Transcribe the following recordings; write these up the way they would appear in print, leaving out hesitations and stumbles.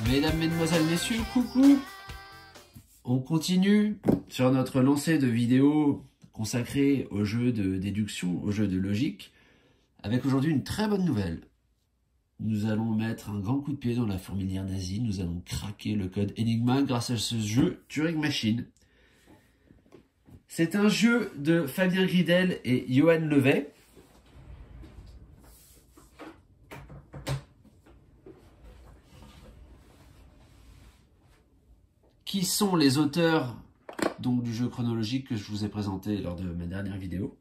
Mesdames, Mesdemoiselles, Messieurs, coucou! On continue sur notre lancée de vidéos consacrées aux jeux de déduction, aux jeux de logique, avec aujourd'hui une très bonne nouvelle. Nous allons mettre un grand coup de pied dans la fourmilière nazie, nous allons craquer le code Enigma grâce à ce jeu Turing Machine. C'est un jeu de Fabien Gridel et Johan Levet. Qui sont les auteurs donc, du jeu chronologique que je vous ai présenté lors de ma dernière vidéo.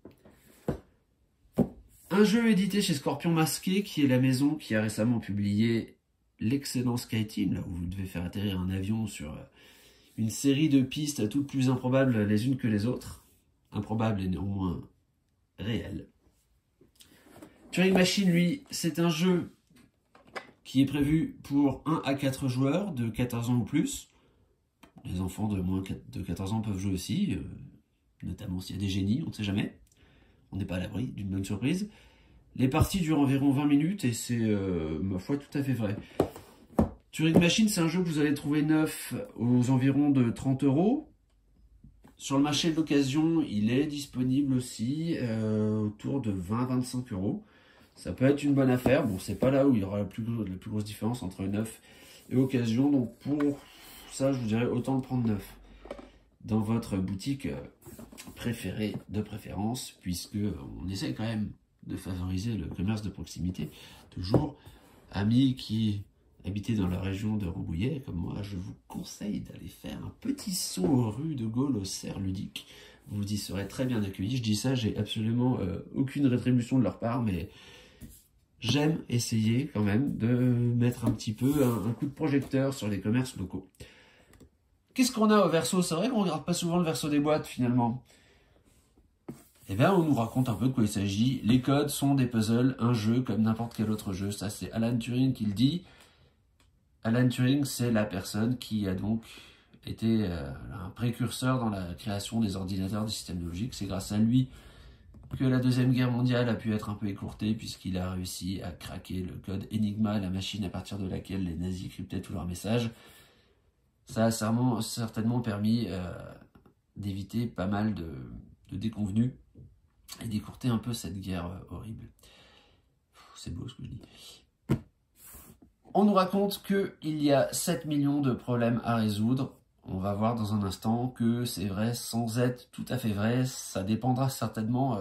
Un jeu édité chez Scorpion Masqué, qui est la maison qui a récemment publié l'excellent SkyTeam, là où vous devez faire atterrir un avion sur une série de pistes toutes plus improbables les unes que les autres. Improbables et néanmoins réelles. Turing Machine, lui, c'est un jeu qui est prévu pour 1 à 4 joueurs de 14 ans ou plus. Les enfants de moins de 14 ans peuvent jouer aussi, notamment s'il y a des génies, on ne sait jamais. On n'est pas à l'abri d'une bonne surprise. Les parties durent environ 20 minutes et c'est, ma foi, tout à fait vrai. Turing Machine, c'est un jeu que vous allez trouver neuf aux environs de 30 €. Sur le marché de l'occasion, il est disponible aussi autour de 20-25 €. Ça peut être une bonne affaire. Bon, c'est pas là où il y aura la plus grosse différence entre neuf et occasion. Donc pour ça, je vous dirais autant le prendre neuf dans votre boutique préférée de préférence, puisque on essaie quand même de favoriser le commerce de proximité. Toujours, amis qui habitez dans la région de Rambouillet, comme moi, je vous conseille d'aller faire un petit saut aux rues de Gaulle au cerf ludique. Vous y serez très bien accueillis. Je dis ça, j'ai absolument aucune rétribution de leur part, mais j'aime essayer quand même de mettre un petit peu un coup de projecteur sur les commerces locaux. Qu'est-ce qu'on a au verso? C'est vrai qu'on ne regarde pas souvent le verso des boîtes finalement. Eh bien, on nous raconte un peu de quoi il s'agit. Les codes sont des puzzles, un jeu comme n'importe quel autre jeu. Ça, c'est Alan Turing qui le dit. Alan Turing, c'est la personne qui a donc été un précurseur dans la création des ordinateurs, des systèmes logiques. C'est grâce à lui que la Deuxième Guerre mondiale a pu être un peu écourtée, puisqu'il a réussi à craquer le code Enigma, la machine à partir de laquelle les nazis cryptaient tous leurs messages. Ça a certainement permis d'éviter pas mal de déconvenues et d'écourter un peu cette guerre horrible. C'est beau ce que je dis. On nous raconte qu'il y a 7 millions de problèmes à résoudre. On va voir dans un instant que c'est vrai sans être tout à fait vrai. Ça dépendra certainement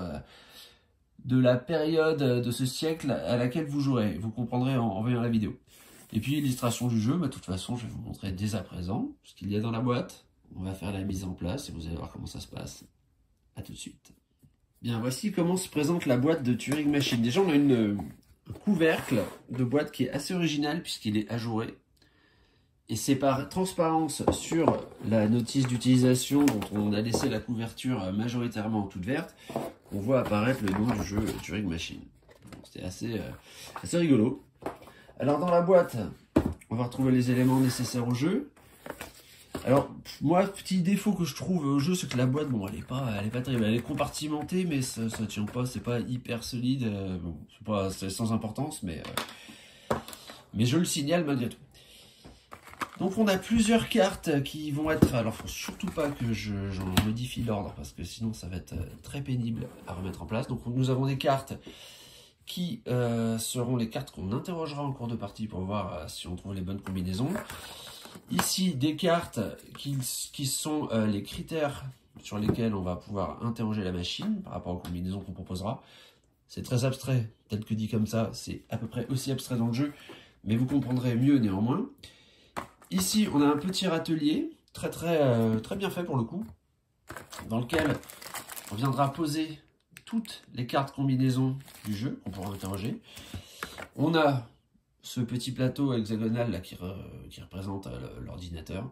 de la période de ce siècle à laquelle vous jouerez. Vous comprendrez en voyant la vidéo. Et puis l'illustration du jeu, de toute façon, je vais vous montrer dès à présent ce qu'il y a dans la boîte. On va faire la mise en place et vous allez voir comment ça se passe. A tout de suite. Bien, voici comment se présente la boîte de Turing Machine. Déjà, on a un couvercle de boîte qui est assez original puisqu'il est ajouré. Et c'est par transparence sur la notice d'utilisation dont on a laissé la couverture majoritairement toute verte qu'on voit apparaître le nom du jeu Turing Machine. C'est assez rigolo. Alors dans la boîte, on va retrouver les éléments nécessaires au jeu. Alors moi, petit défaut que je trouve au jeu, c'est que la boîte, bon, elle est pas terrible. Elle est compartimentée, mais ça tient pas, c'est pas hyper solide. Bon, c'est sans importance, mais je le signale malgré tout. Donc on a plusieurs cartes qui vont être... Alors faut surtout pas que j'en modifie l'ordre, parce que sinon ça va être très pénible à remettre en place. Donc nous avons des cartes qui seront les cartes qu'on interrogera en cours de partie pour voir si on trouve les bonnes combinaisons. Ici, des cartes qui sont les critères sur lesquels on va pouvoir interroger la machine par rapport aux combinaisons qu'on proposera. C'est très abstrait, tel que dit comme ça, c'est à peu près aussi abstrait dans le jeu, mais vous comprendrez mieux néanmoins. Ici, on a un petit râtelier, très bien fait pour le coup, dans lequel on viendra poser toutes les cartes combinaisons du jeu qu'on pourra interroger. On a ce petit plateau hexagonal là qui représente l'ordinateur.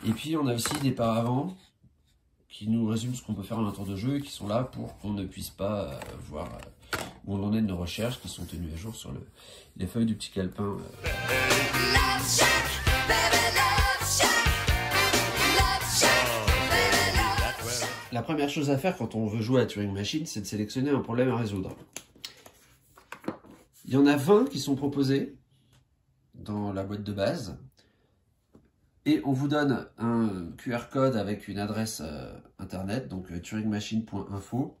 Et puis on a aussi des paravents qui nous résument ce qu'on peut faire en un tour de jeu et qui sont là pour qu'on ne puisse pas voir où on en est de nos recherches qui sont tenues à jour sur les feuilles du petit calepin. La première chose à faire quand on veut jouer à Turing Machine, c'est de sélectionner un problème à résoudre. Il y en a 20 qui sont proposés dans la boîte de base. Et on vous donne un QR code avec une adresse internet, donc turingmachine.info,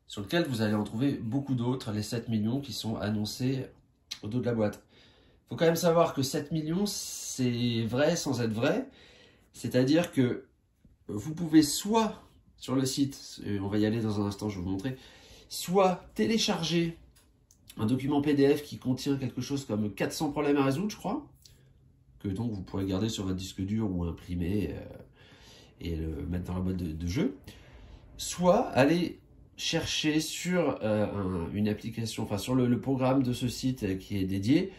sur lequel vous allez en trouver beaucoup d'autres, les 7 millions qui sont annoncés au dos de la boîte. Il faut quand même savoir que 7 millions, c'est vrai sans être vrai. C'est-à-dire que vous pouvez soit, sur le site, et on va y aller dans un instant, je vais vous montrer, soit télécharger un document PDF qui contient quelque chose comme 400 problèmes à résoudre, je crois, que donc vous pourrez garder sur votre disque dur ou imprimer et le mettre dans la boîte de jeu, soit aller chercher sur une application, enfin sur le programme de ce site qui est dédié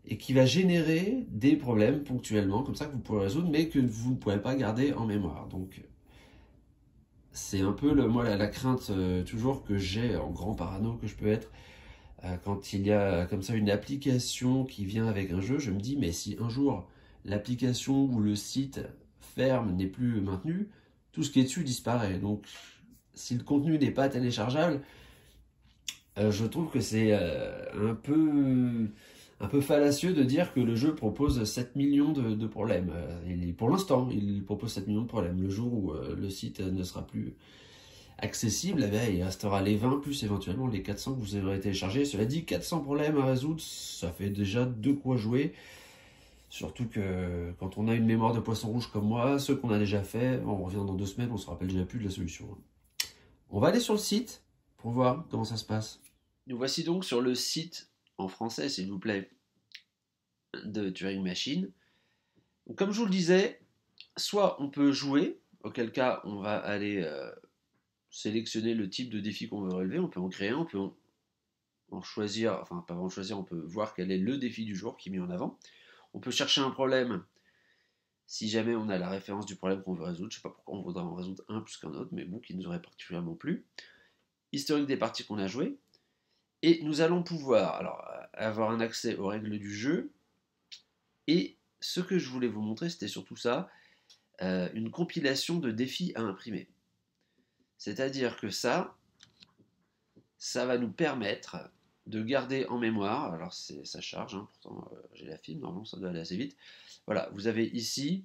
et qui va générer des problèmes ponctuellement, comme ça que vous pourrez résoudre, mais que vous ne pourrez pas garder en mémoire. Donc c'est un peu moi la crainte toujours que j'ai, en grand parano que je peux être, quand il y a comme ça une application qui vient avec un jeu, je me dis, mais si un jour l'application ou le site ferme, n'est plus maintenu, tout ce qui est dessus disparaît. Donc, si le contenu n'est pas téléchargeable, je trouve que c'est un peu fallacieux de dire que le jeu propose 7 millions de problèmes. Pour l'instant, il propose 7 millions de problèmes. Le jour où le site ne sera plus accessible, eh bien, il restera les 20 plus éventuellement les 400 que vous aurez téléchargés. Cela dit, 400 problèmes à résoudre, ça fait déjà de quoi jouer. Surtout que quand on a une mémoire de poisson rouge comme moi, ceux qu'on a déjà fait, on revient dans 2 semaines, on se rappelle déjà plus de la solution. On va aller sur le site pour voir comment ça se passe. Nous voici donc sur le site, en français s'il vous plaît, de Turing Machine. Donc, comme je vous le disais, soit on peut jouer, auquel cas on va aller sélectionner le type de défi qu'on veut relever, on peut en créer un, on peut en choisir, enfin pas en choisir, on peut voir quel est le défi du jour qui est mis en avant. On peut chercher un problème si jamais on a la référence du problème qu'on veut résoudre. Je ne sais pas pourquoi on voudrait en résoudre un plus qu'un autre, mais bon, qui nous aurait particulièrement plu. Historique des parties qu'on a jouées. Et nous allons pouvoir alors, avoir un accès aux règles du jeu. Et ce que je voulais vous montrer, c'était surtout ça, une compilation de défis à imprimer. C'est-à-dire que ça va nous permettre de garder en mémoire, alors ça charge, hein, pourtant j'ai la film, normalement ça doit aller assez vite. Voilà, vous avez ici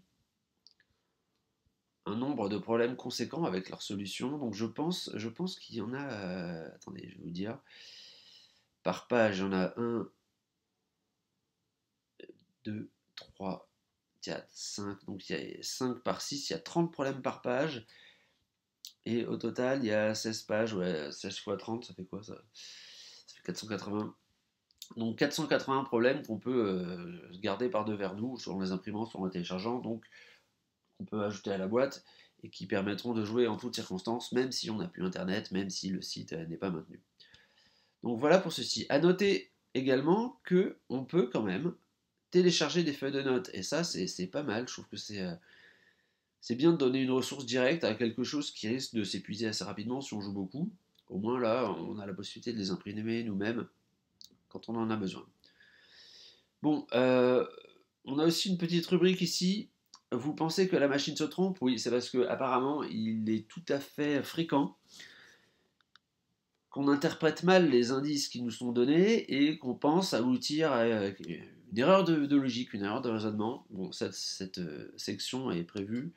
un nombre de problèmes conséquents avec leur solution, donc je pense qu'il y en a, attendez, je vais vous dire, par page, il y en a 1, 2, 3, 4, 5, donc il y a 5 par 6, il y a 30 problèmes par page, et au total, il y a 16 pages, ouais, 16 fois 30, ça fait quoi ça? Ça fait 480. Donc 480 problèmes qu'on peut garder par devers nous, soit en les imprimant, soit en les téléchargeant, donc on peut ajouter à la boîte, et qui permettront de jouer en toutes circonstances, même si on n'a plus internet, même si le site n'est pas maintenu. Donc voilà pour ceci. À noter également que on peut quand même télécharger des feuilles de notes, et ça c'est pas mal, je trouve que c'est bien de donner une ressource directe à quelque chose qui risque de s'épuiser assez rapidement si on joue beaucoup. Au moins là, on a la possibilité de les imprimer nous-mêmes quand on en a besoin. Bon, on a aussi une petite rubrique ici. Vous pensez que la machine se trompe? Oui, c'est parce que apparemment il est tout à fait fréquent qu'on interprète mal les indices qui nous sont donnés et qu'on pense aboutir à une erreur de logique, une erreur de raisonnement. Bon, cette section est prévue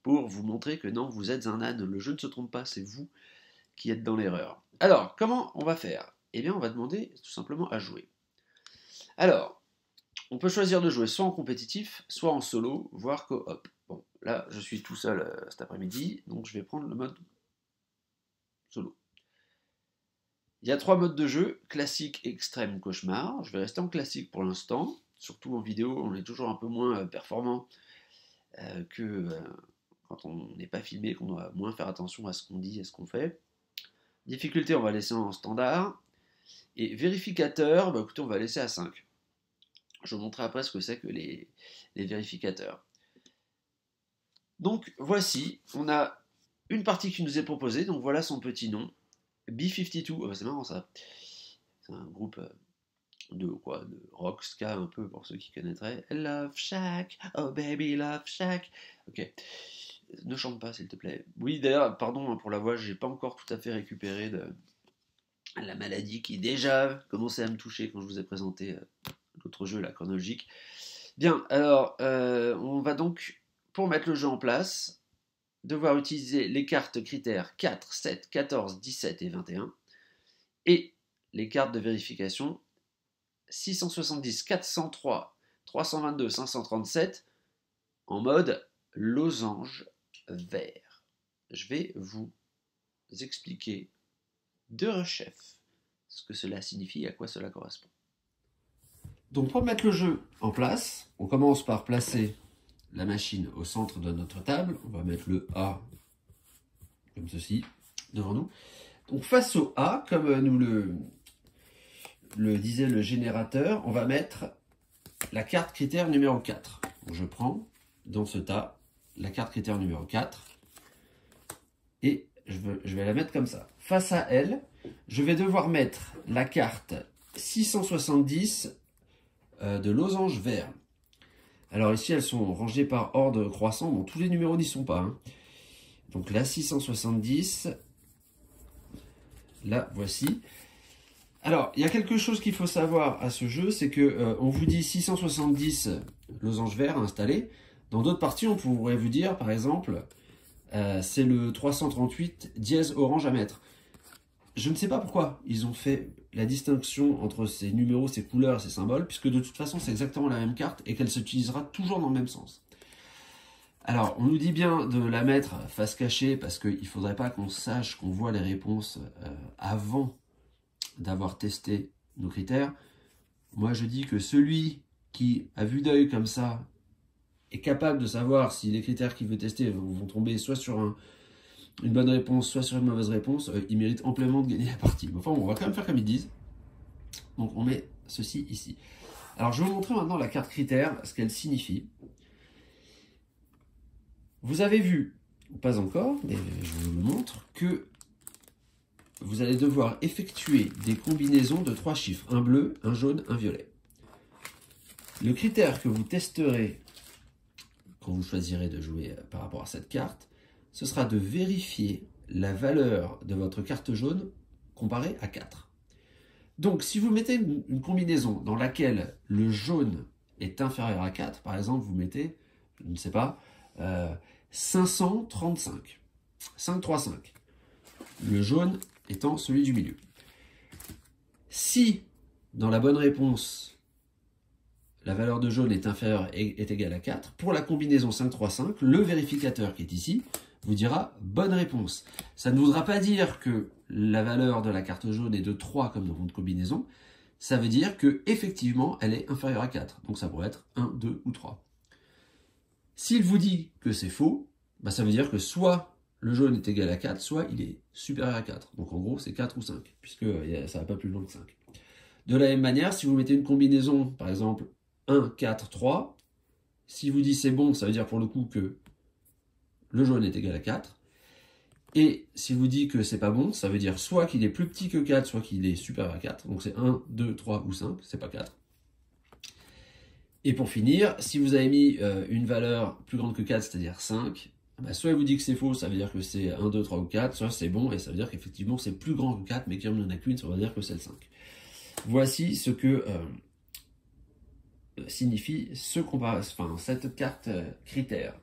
pour vous montrer que non, vous êtes un âne, le jeu ne se trompe pas, c'est vous qui êtes dans l'erreur. Alors, comment on va faire? Eh bien, on va demander tout simplement à jouer. Alors, on peut choisir de jouer soit en compétitif, soit en solo, voire coop. Bon, là, je suis tout seul cet après-midi, donc je vais prendre le mode solo. Il y a 3 modes de jeu, classique, extrême, cauchemar. Je vais rester en classique pour l'instant. Surtout en vidéo, on est toujours un peu moins performant que quand on n'est pas filmé, qu'on doit moins faire attention à ce qu'on dit, à ce qu'on fait. Difficulté, on va laisser en standard. Et vérificateur, bah écoutez, on va laisser à 5. Je vous montrerai après ce que c'est que les vérificateurs. Donc voici, on a une partie qui nous est proposée, donc voilà son petit nom. B52, oh, c'est marrant ça. C'est un groupe de rock, ska un peu pour ceux qui connaîtraient. Love Shack, oh baby Love Shack. Ok, ne chante pas s'il te plaît. Oui d'ailleurs, pardon pour la voix, j'ai pas encore tout à fait récupéré de la maladie qui déjà commençait à me toucher quand je vous ai présenté l'autre jeu, la chronologique. Bien, alors, on va donc, pour mettre le jeu en place, devoir utiliser les cartes critères 4, 7, 14, 17 et 21, et les cartes de vérification 670, 403, 322, 537, en mode losange vert. Je vais vous expliquer de rechef ce que cela signifie et à quoi cela correspond. Donc pour mettre le jeu en place, on commence par placer la machine au centre de notre table. On va mettre le A comme ceci devant nous. Donc face au A, comme nous le disait le générateur, on va mettre la carte critère numéro 4. Donc je prends dans ce tas la carte critère numéro 4 et je vais la mettre comme ça. Face à elle, je vais devoir mettre la carte 670 de losange vert. Alors ici, elles sont rangées par ordre croissant. Bon, tous les numéros n'y sont pas. Hein. Donc la 670, la voici. Alors, il y a quelque chose qu'il faut savoir à ce jeu, c'est que on vous dit 670 losanges verts installés. Dans d'autres parties, on pourrait vous dire, par exemple, c'est le 338 dièse orange à mettre. Je ne sais pas pourquoi ils ont fait la distinction entre ces numéros, ces couleurs, ces symboles, puisque de toute façon, c'est exactement la même carte et qu'elle s'utilisera toujours dans le même sens. Alors, on nous dit bien de la mettre face cachée parce qu'il ne faudrait pas qu'on sache, qu'on voit les réponses avant d'avoir testé nos critères. Moi, je dis que celui qui, à vue d'œil comme ça, est capable de savoir si les critères qu'il veut tester vont tomber soit sur une bonne réponse, soit sur une mauvaise réponse, il mérite amplement de gagner la partie. Enfin bon, on va quand même faire comme ils disent. Donc on met ceci ici. Alors je vais vous montrer maintenant la carte critère, ce qu'elle signifie. Vous avez vu, ou pas encore, mais je vous le montre, que vous allez devoir effectuer des combinaisons de 3 chiffres, un bleu, un jaune, un violet. Le critère que vous testerez quand vous choisirez de jouer par rapport à cette carte, ce sera de vérifier la valeur de votre carte jaune comparée à 4. Donc, si vous mettez une combinaison dans laquelle le jaune est inférieur à 4, par exemple, vous mettez, je ne sais pas, 535, 535, le jaune étant celui du milieu. Si, dans la bonne réponse, la valeur de jaune est inférieure et est égale à 4, pour la combinaison 535, le vérificateur qui est ici vous dira bonne réponse. Ça ne voudra pas dire que la valeur de la carte jaune est de 3 comme dans votre combinaison. Ça veut dire que effectivement elle est inférieure à 4. Donc ça pourrait être 1, 2 ou 3. S'il vous dit que c'est faux, bah ça veut dire que soit le jaune est égal à 4, soit il est supérieur à 4. Donc en gros c'est 4 ou 5, puisque ça va pas plus loin que 5. De la même manière, si vous mettez une combinaison, par exemple 1, 4, 3, si vous dit c'est bon, ça veut dire pour le coup que le jaune est égal à 4. Et s'il vous dit que c'est pas bon, ça veut dire soit qu'il est plus petit que 4, soit qu'il est supérieur à 4. Donc c'est 1, 2, 3 ou 5, c'est pas 4. Et pour finir, si vous avez mis une valeur plus grande que 4, c'est-à-dire 5, bah soit il vous dit que c'est faux, ça veut dire que c'est 1, 2, 3 ou 4, soit c'est bon, et ça veut dire qu'effectivement c'est plus grand que 4, mais qu'il n'y en a qu'une, ça veut dire que c'est le 5. Voici ce que signifie cette carte critère.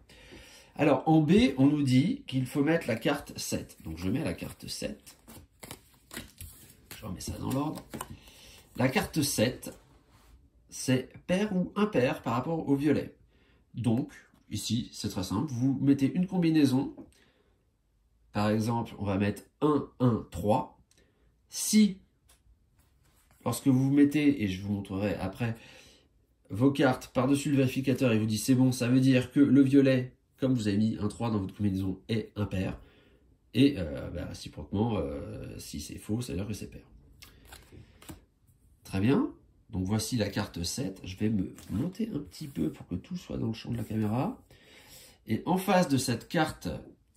Alors, en B, on nous dit qu'il faut mettre la carte 7. Donc, je mets la carte 7. Je remets ça dans l'ordre. La carte 7, c'est pair ou impair par rapport au violet. Donc, ici, c'est très simple. Vous mettez une combinaison. Par exemple, on va mettre 1, 1, 3. Si, lorsque vous mettez, et je vous montrerai après, vos cartes par-dessus le vérificateur et vous dit c'est bon, ça veut dire que le violet, comme vous avez mis un 3 dans votre combinaison, est impair. Et réciproquement, si c'est faux, ça veut dire que c'est pair. Très bien. Donc voici la carte 7. Je vais me monter un petit peu pour que tout soit dans le champ de la caméra. Et en face de cette carte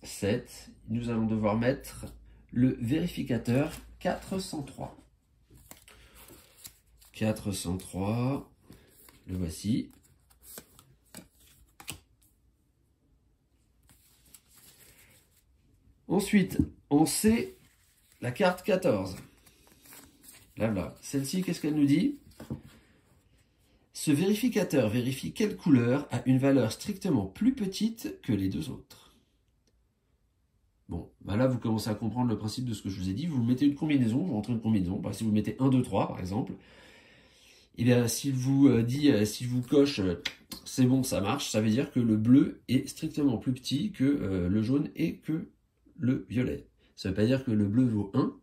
7, nous allons devoir mettre le vérificateur 403. 403, le voici. Ensuite, on sait la carte 14. Là, là. Celle-ci, qu'est-ce qu'elle nous dit? Ce vérificateur vérifie quelle couleur a une valeur strictement plus petite que les deux autres. Bon, bah là vous commencez à comprendre le principe de ce que je vous ai dit. Vous mettez une combinaison, vous rentrez une combinaison. Si vous mettez 1, 2, 3 par exemple, et bien s'il vous s'il vous coche c'est bon, ça marche, ça veut dire que le bleu est strictement plus petit que le jaune et que le violet. Ça ne veut pas dire que le bleu vaut 1.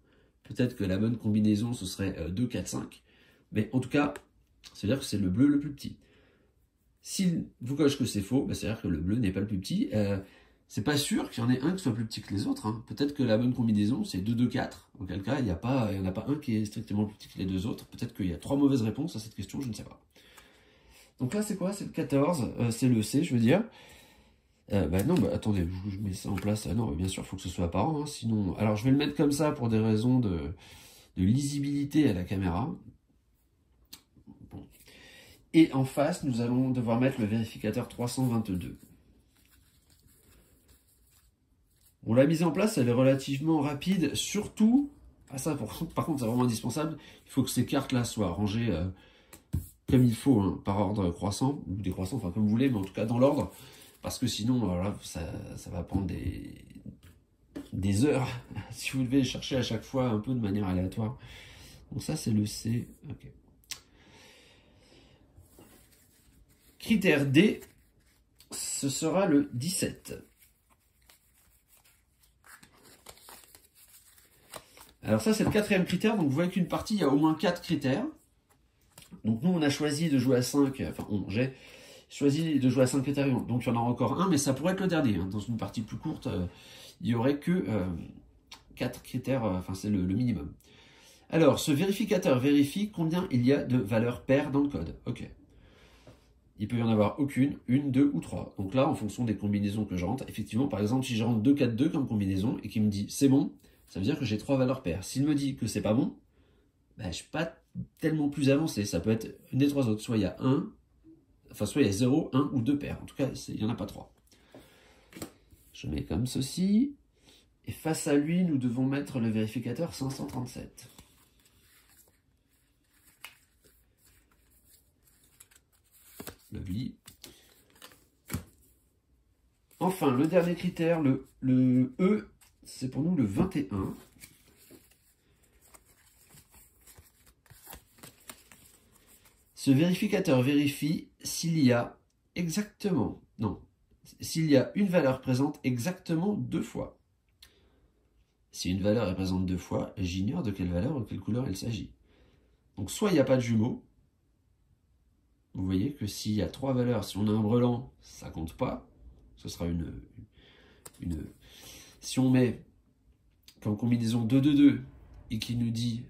Peut-être que la bonne combinaison ce serait 2, 4, 5. Mais en tout cas, ça veut dire que c'est le bleu le plus petit. S'il vous coche que c'est faux, bah, c'est-à-dire que le bleu n'est pas le plus petit. C'est pas sûr qu'il y en ait un qui soit plus petit que les autres. Hein. Peut-être que la bonne combinaison, c'est 2, 2, 4. Auquel cas, il n'y en a pas un qui est strictement plus petit que les deux autres. Peut-être qu'il y a 3 mauvaises réponses à cette question, je ne sais pas. Donc là, c'est quoi? C'est le 14. C'est le C, je veux dire. Non, attendez, je mets ça en place. Non, bien sûr, il faut que ce soit apparent. Hein, sinon... Alors, je vais le mettre comme ça pour des raisons de lisibilité à la caméra. Bon. Et en face, nous allons devoir mettre le vérificateur 322. Bon, la mise en place, elle est relativement rapide, surtout, par contre, c'est vraiment indispensable, il faut que ces cartes-là soient rangées comme il faut, hein, par ordre croissant, ou décroissant, enfin comme vous voulez, mais en tout cas dans l'ordre, parce que sinon, voilà, ça va prendre des heures, si vous devez chercher à chaque fois un peu de manière aléatoire. Donc ça, c'est le C. Okay. Critère D, ce sera le 17. Alors ça, c'est le 4e critère. Donc vous voyez qu'une partie, il y a au moins 4 critères. Donc nous, on a choisi de jouer à 5. Enfin, j'ai choisi de jouer à 5 critères. Donc il y en aura encore un, mais ça pourrait être le dernier. Hein. Dans une partie plus courte, il n'y aurait que 4 critères. Enfin, c'est le minimum. Alors, ce vérificateur vérifie combien il y a de valeurs paires dans le code. Ok. Il peut y en avoir aucune, 1, 2 ou 3. Donc là, en fonction des combinaisons que je rentre, effectivement, par exemple, si je rentre 2, 4, 2 comme combinaison et qu'il me dit c'est bon, ça veut dire que j'ai 3 valeurs paires. S'il me dit que c'est pas bon, je ne suis pas tellement plus avancé. Ça peut être une des 3 autres. Soit il y a 0, 1 ou 2 paires. En tout cas, il n'y en a pas 3. Je mets comme ceci. Et face à lui, nous devons mettre le vérificateur 537. Lovely. Enfin, le dernier critère, le E, c'est pour nous le 21. Ce vérificateur vérifie s'il y a s'il y a une valeur présente exactement 2 fois. Si une valeur est présente 2 fois, j'ignore de quelle valeur ou de quelle couleur il s'agit. Donc soit il n'y a pas de jumeaux. Vous voyez que s'il y a 3 valeurs, si on a un brelan, ça compte pas. Ce sera une... Si on met comme combinaison 2, 2, 2 et qu'il nous dit...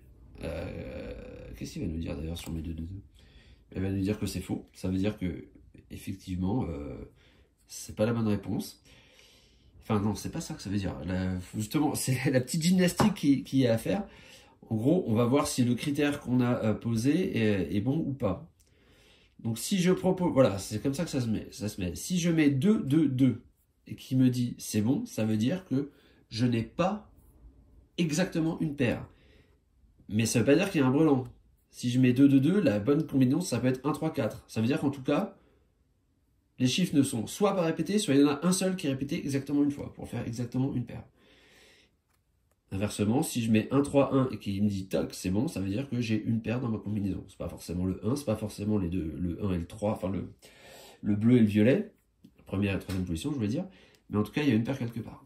Qu'est-ce qu'il va nous dire d'ailleurs si on met 2, 2, 2 ? Il va nous dire que c'est faux. Ça veut dire que, effectivement, c'est pas la bonne réponse. Enfin, non, c'est pas ça que ça veut dire. Justement, c'est la petite gymnastique qui est à faire. En gros, on va voir si le critère qu'on a posé est bon ou pas. Donc, si je propose... Voilà, c'est comme ça que ça se met. Si je mets 2, 2, 2 et qu'il me dit c'est bon, ça veut dire que je n'ai pas exactement une paire. Mais ça veut pas dire qu'il y a un brelan. Si je mets 2, 2, 2, la bonne combinaison, ça peut être 1, 3, 4. Ça veut dire qu'en tout cas, les chiffres ne sont soit pas répétés, soit il y en a un seul qui est répété exactement une fois, pour faire exactement une paire. Inversement, si je mets 1, 3, 1 et qu'il me dit toc, c'est bon, ça veut dire que j'ai une paire dans ma combinaison. C'est pas forcément le 1, c'est pas forcément les deux, le 1 et le 3, enfin le bleu et le violet, première et troisième position, je voulais dire. Mais en tout cas, il y a une paire quelque part.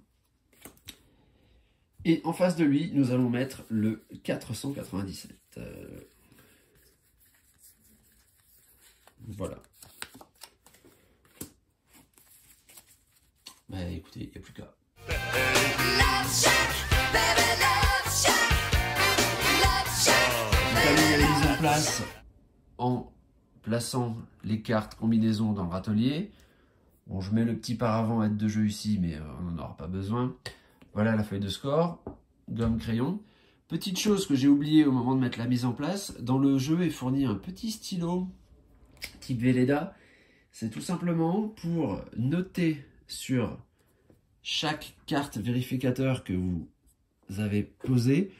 Et en face de lui, nous allons mettre le 497. Voilà. Écoutez, il n'y a plus qu'à. Terminer la mise en place en plaçant les cartes combinaisons dans le râtelier. Bon, je mets le petit paravent aide de jeu ici, mais on n'en aura pas besoin. Voilà la feuille de score, gomme, crayon. Petite chose que j'ai oublié au moment de mettre la mise en place, dans le jeu est fourni un petit stylo type Velleda. C'est tout simplement pour noter sur chaque carte vérificateur que vous avez posée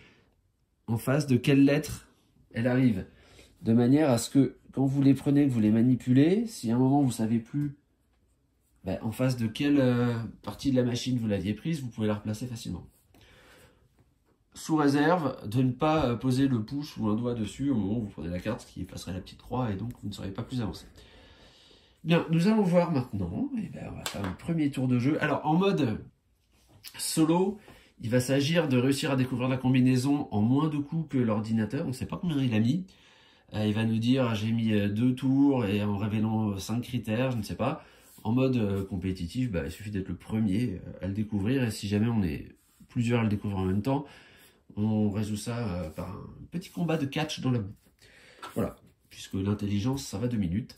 en face de quelle lettre elle arrive. De manière à ce que quand vous les prenez, que vous les manipulez, si à un moment vous ne savez plus en face de quelle partie de la machine vous l'aviez prise, vous pouvez la replacer facilement. Sous réserve de ne pas poser le pouce ou un doigt dessus au moment où vous prenez la carte, ce qui effacerait la petite croix et donc vous ne serez pas plus avancé. Bien, nous allons voir maintenant, on va faire un premier tour de jeu. Alors en mode solo, il va s'agir de réussir à découvrir la combinaison en moins de coups que l'ordinateur. On ne sait pas combien il a mis. Il va nous dire j'ai mis 2 tours et en révélant 5 critères, je ne sais pas. En mode compétitif, il suffit d'être le premier à le découvrir. Et si jamais on est plusieurs à le découvrir en même temps, on résout ça par un petit combat de catch dans la boue. Voilà, puisque l'intelligence, ça va 2 minutes.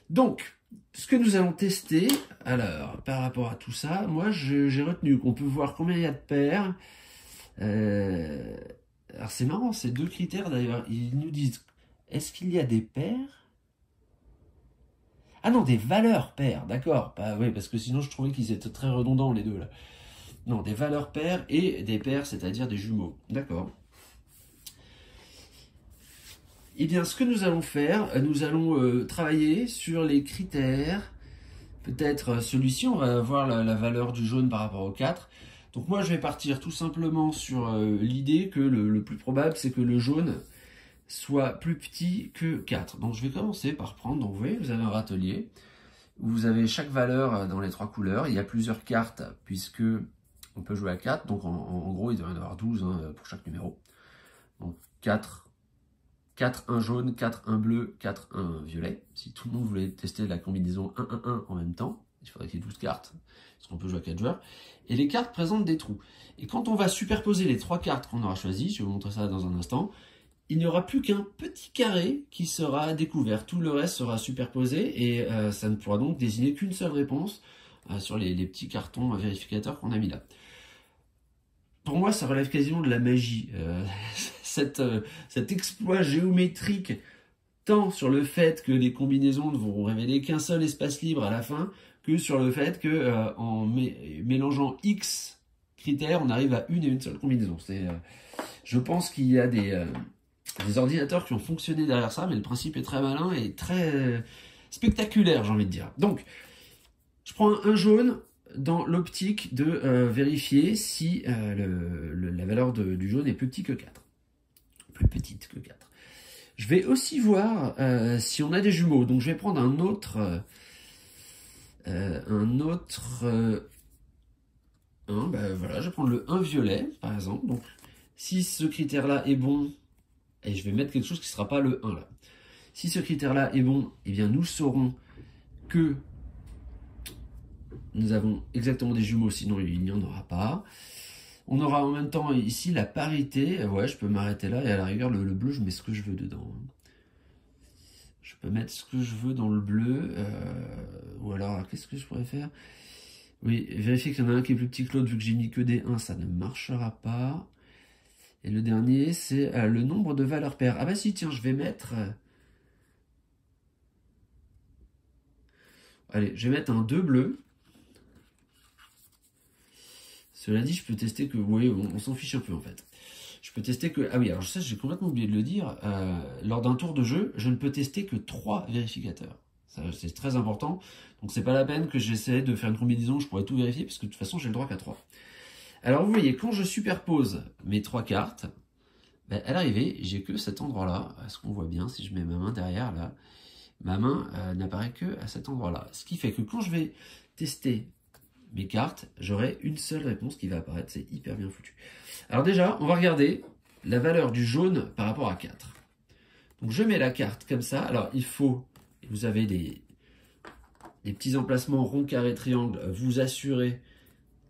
Donc, ce que nous allons tester, alors, par rapport à tout ça, moi, j'ai retenu qu'on peut voir combien il y a de paires. Alors, c'est marrant, ces 2 critères, d'ailleurs, ils nous disent, est-ce qu'il y a des paires? Ah non, des valeurs paires, d'accord. Oui, parce que sinon, je trouvais qu'ils étaient très redondants, les deux, là. Non, des valeurs paires et des paires, c'est-à-dire des jumeaux. D'accord. Eh bien, ce que nous allons faire, nous allons travailler sur les critères. Peut-être celui-ci, on va voir la valeur du jaune par rapport au 4. Donc moi, je vais partir tout simplement sur l'idée que le plus probable, c'est que le jaune soit plus petit que 4. Donc je vais commencer par prendre, donc vous voyez, vous avez un râtelier, où vous avez chaque valeur dans les 3 couleurs. Il y a plusieurs cartes, puisque on peut jouer à 4, donc en gros, il doit y en avoir 12 pour chaque numéro. Donc 4, 1 jaune, 4, 1 bleu, 4, 1 violet. Si tout le monde voulait tester la combinaison 1, 1, 1 en même temps, il faudrait qu'il y ait 12 cartes, parce qu'on peut jouer à 4 joueurs. Et les cartes présentent des trous. Et quand on va superposer les 3 cartes qu'on aura choisies, je vais vous montrer ça dans un instant, il n'y aura plus qu'un petit carré qui sera découvert. Tout le reste sera superposé et ça ne pourra donc désigner qu'une seule réponse sur les petits cartons vérificateurs qu'on a mis là. Pour moi, ça relève quasiment de la magie. Cet exploit géométrique, tant sur le fait que les combinaisons ne vont révéler qu'un seul espace libre à la fin, que sur le fait que en mélangeant X critères, on arrive à une et une seule combinaison. Je pense qu'il y a des ordinateurs qui ont fonctionné derrière ça, mais le principe est très malin et très spectaculaire, j'ai envie de dire. Donc, je prends un jaune dans l'optique de vérifier si la valeur du jaune est plus petit que 4. Plus petite que 4. Je vais aussi voir si on a des jumeaux. Donc je vais prendre un autre 1. Voilà, je vais prendre le 1 violet, par exemple. Donc si ce critère-là est bon, et je vais mettre quelque chose qui ne sera pas le 1 là. Si ce critère-là est bon, eh bien nous saurons que nous avons exactement des jumeaux, sinon il n'y en aura pas. On aura en même temps ici la parité. Ouais, je peux m'arrêter là et à la rigueur, le bleu, je mets ce que je veux dedans. Je peux mettre ce que je veux dans le bleu. Ou alors, qu'est-ce que je pourrais faire? Oui, vérifier qu'il y en a un qui est plus petit que l'autre, vu que j'ai mis que des 1, ça ne marchera pas. Et le dernier, c'est le nombre de valeurs paires. Ah bah si, tiens, je vais mettre... Allez, je vais mettre un 2 bleu. Cela dit, je peux tester que... Oui, on s'en fiche un peu en fait. Je peux tester que... Ah oui, alors ça, j'ai complètement oublié de le dire. Lors d'un tour de jeu, je ne peux tester que 3 vérificateurs. C'est très important. Donc c'est pas la peine que j'essaie de faire une combinaison, je pourrais tout vérifier, parce que de toute façon, j'ai le droit qu'à 3. Alors vous voyez, quand je superpose mes 3 cartes, à l'arrivée, j'ai que cet endroit-là. Est-ce qu'on voit bien si je mets ma main derrière, là? Ma main n'apparaît que à cet endroit-là. Ce qui fait que quand je vais tester mes cartes, j'aurai une seule réponse qui va apparaître. C'est hyper bien foutu. Alors déjà, on va regarder la valeur du jaune par rapport à 4. Donc je mets la carte comme ça. Alors il faut, vous avez des petits emplacements rond, carré, triangle, vous assurez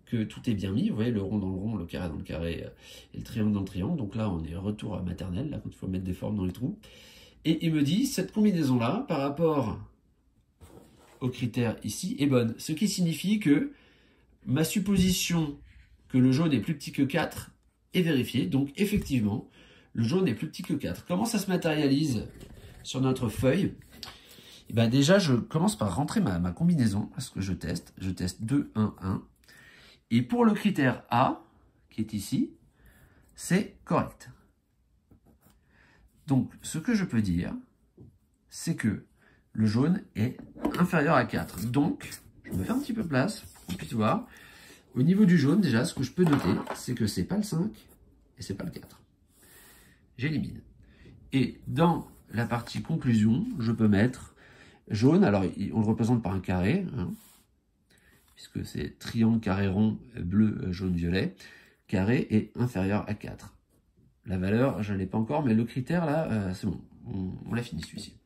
que tout est bien mis. Vous voyez, le rond dans le rond, le carré dans le carré et le triangle dans le triangle. Donc là, on est retour à maternelle, là, quand il faut mettre des formes dans les trous. Et il me dit, cette combinaison-là, par rapport au critère ici, est bonne. Ce qui signifie que ma supposition que le jaune est plus petit que 4 est vérifiée. Donc effectivement, le jaune est plus petit que 4. Comment ça se matérialise sur notre feuille? Et bien déjà, je commence par rentrer ma combinaison, parce que je teste. Je teste 2, 1, 1. Et pour le critère A, qui est ici, c'est correct. Donc, ce que je peux dire, c'est que le jaune est inférieur à 4. Donc, je me fais un petit peu place pour qu'on puisse voir. Au niveau du jaune, déjà, ce que je peux noter, c'est que c'est pas le 5 et c'est pas le 4. J'élimine. Et dans la partie conclusion, je peux mettre jaune. Alors, on le représente par un carré, hein, puisque c'est triangle, carré rond, bleu, jaune, violet. Carré est inférieur à 4. La valeur, je ne l'ai pas encore, mais le critère, là, c'est bon. On l'a fini, celui-ci.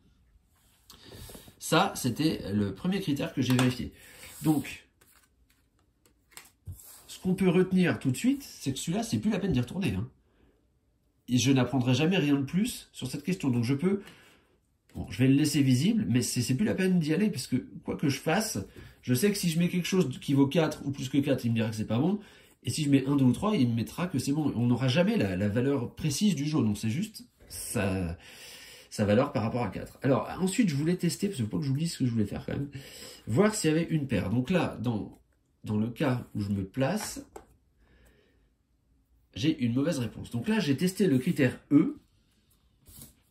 Ça, c'était le premier critère que j'ai vérifié. Donc, ce qu'on peut retenir tout de suite, c'est que celui-là, c'est plus la peine d'y retourner. Hein. Et je n'apprendrai jamais rien de plus sur cette question. Donc, je peux... Bon, je vais le laisser visible, mais c'est plus la peine d'y aller, parce que quoi que je fasse, je sais que si je mets quelque chose qui vaut 4 ou plus que 4, il me dira que c'est pas bon. Et si je mets 1, 2 ou 3, il me mettra que c'est bon. On n'aura jamais la valeur précise du jaune. Donc, c'est juste sa valeur par rapport à 4. Alors, ensuite, je voulais tester, parce qu'il ne faut pas que j'oublie ce que je voulais faire quand même, voir s'il y avait une paire. Donc là, dans le cas où je me place, j'ai une mauvaise réponse. Donc là, j'ai testé le critère E.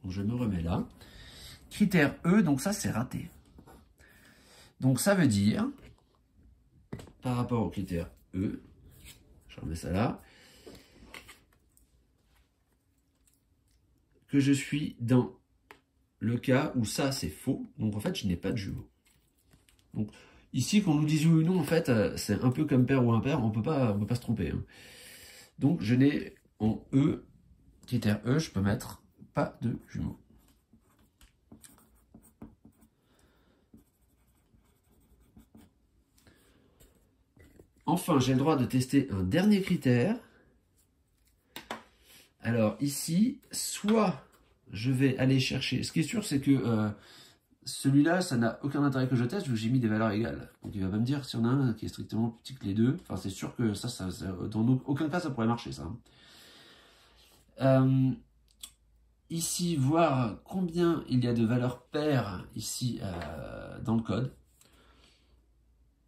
Donc je me remets là. Critère E, donc ça, c'est raté. Donc ça veut dire, par rapport au critère E, je remets ça là, que je suis dans le cas où ça, c'est faux. Donc en fait, je n'ai pas de jumeaux. Donc ici, qu'on nous dise oui ou non, en fait, c'est un peu comme pair ou impair, on peut pas se tromper. Hein. Donc je n'ai en E, critère E, je peux mettre pas de jumeaux. Enfin, j'ai le droit de tester un dernier critère. Alors ici, soit je vais aller chercher... Ce qui est sûr, c'est que celui-là, ça n'a aucun intérêt que je teste, vu que j'ai mis des valeurs égales. Donc il va pas me dire si on a un qui est strictement plus petit que les deux. Enfin, c'est sûr que ça dans aucun cas, ça pourrait marcher, ça. Ici, voir combien il y a de valeurs paires ici dans le code.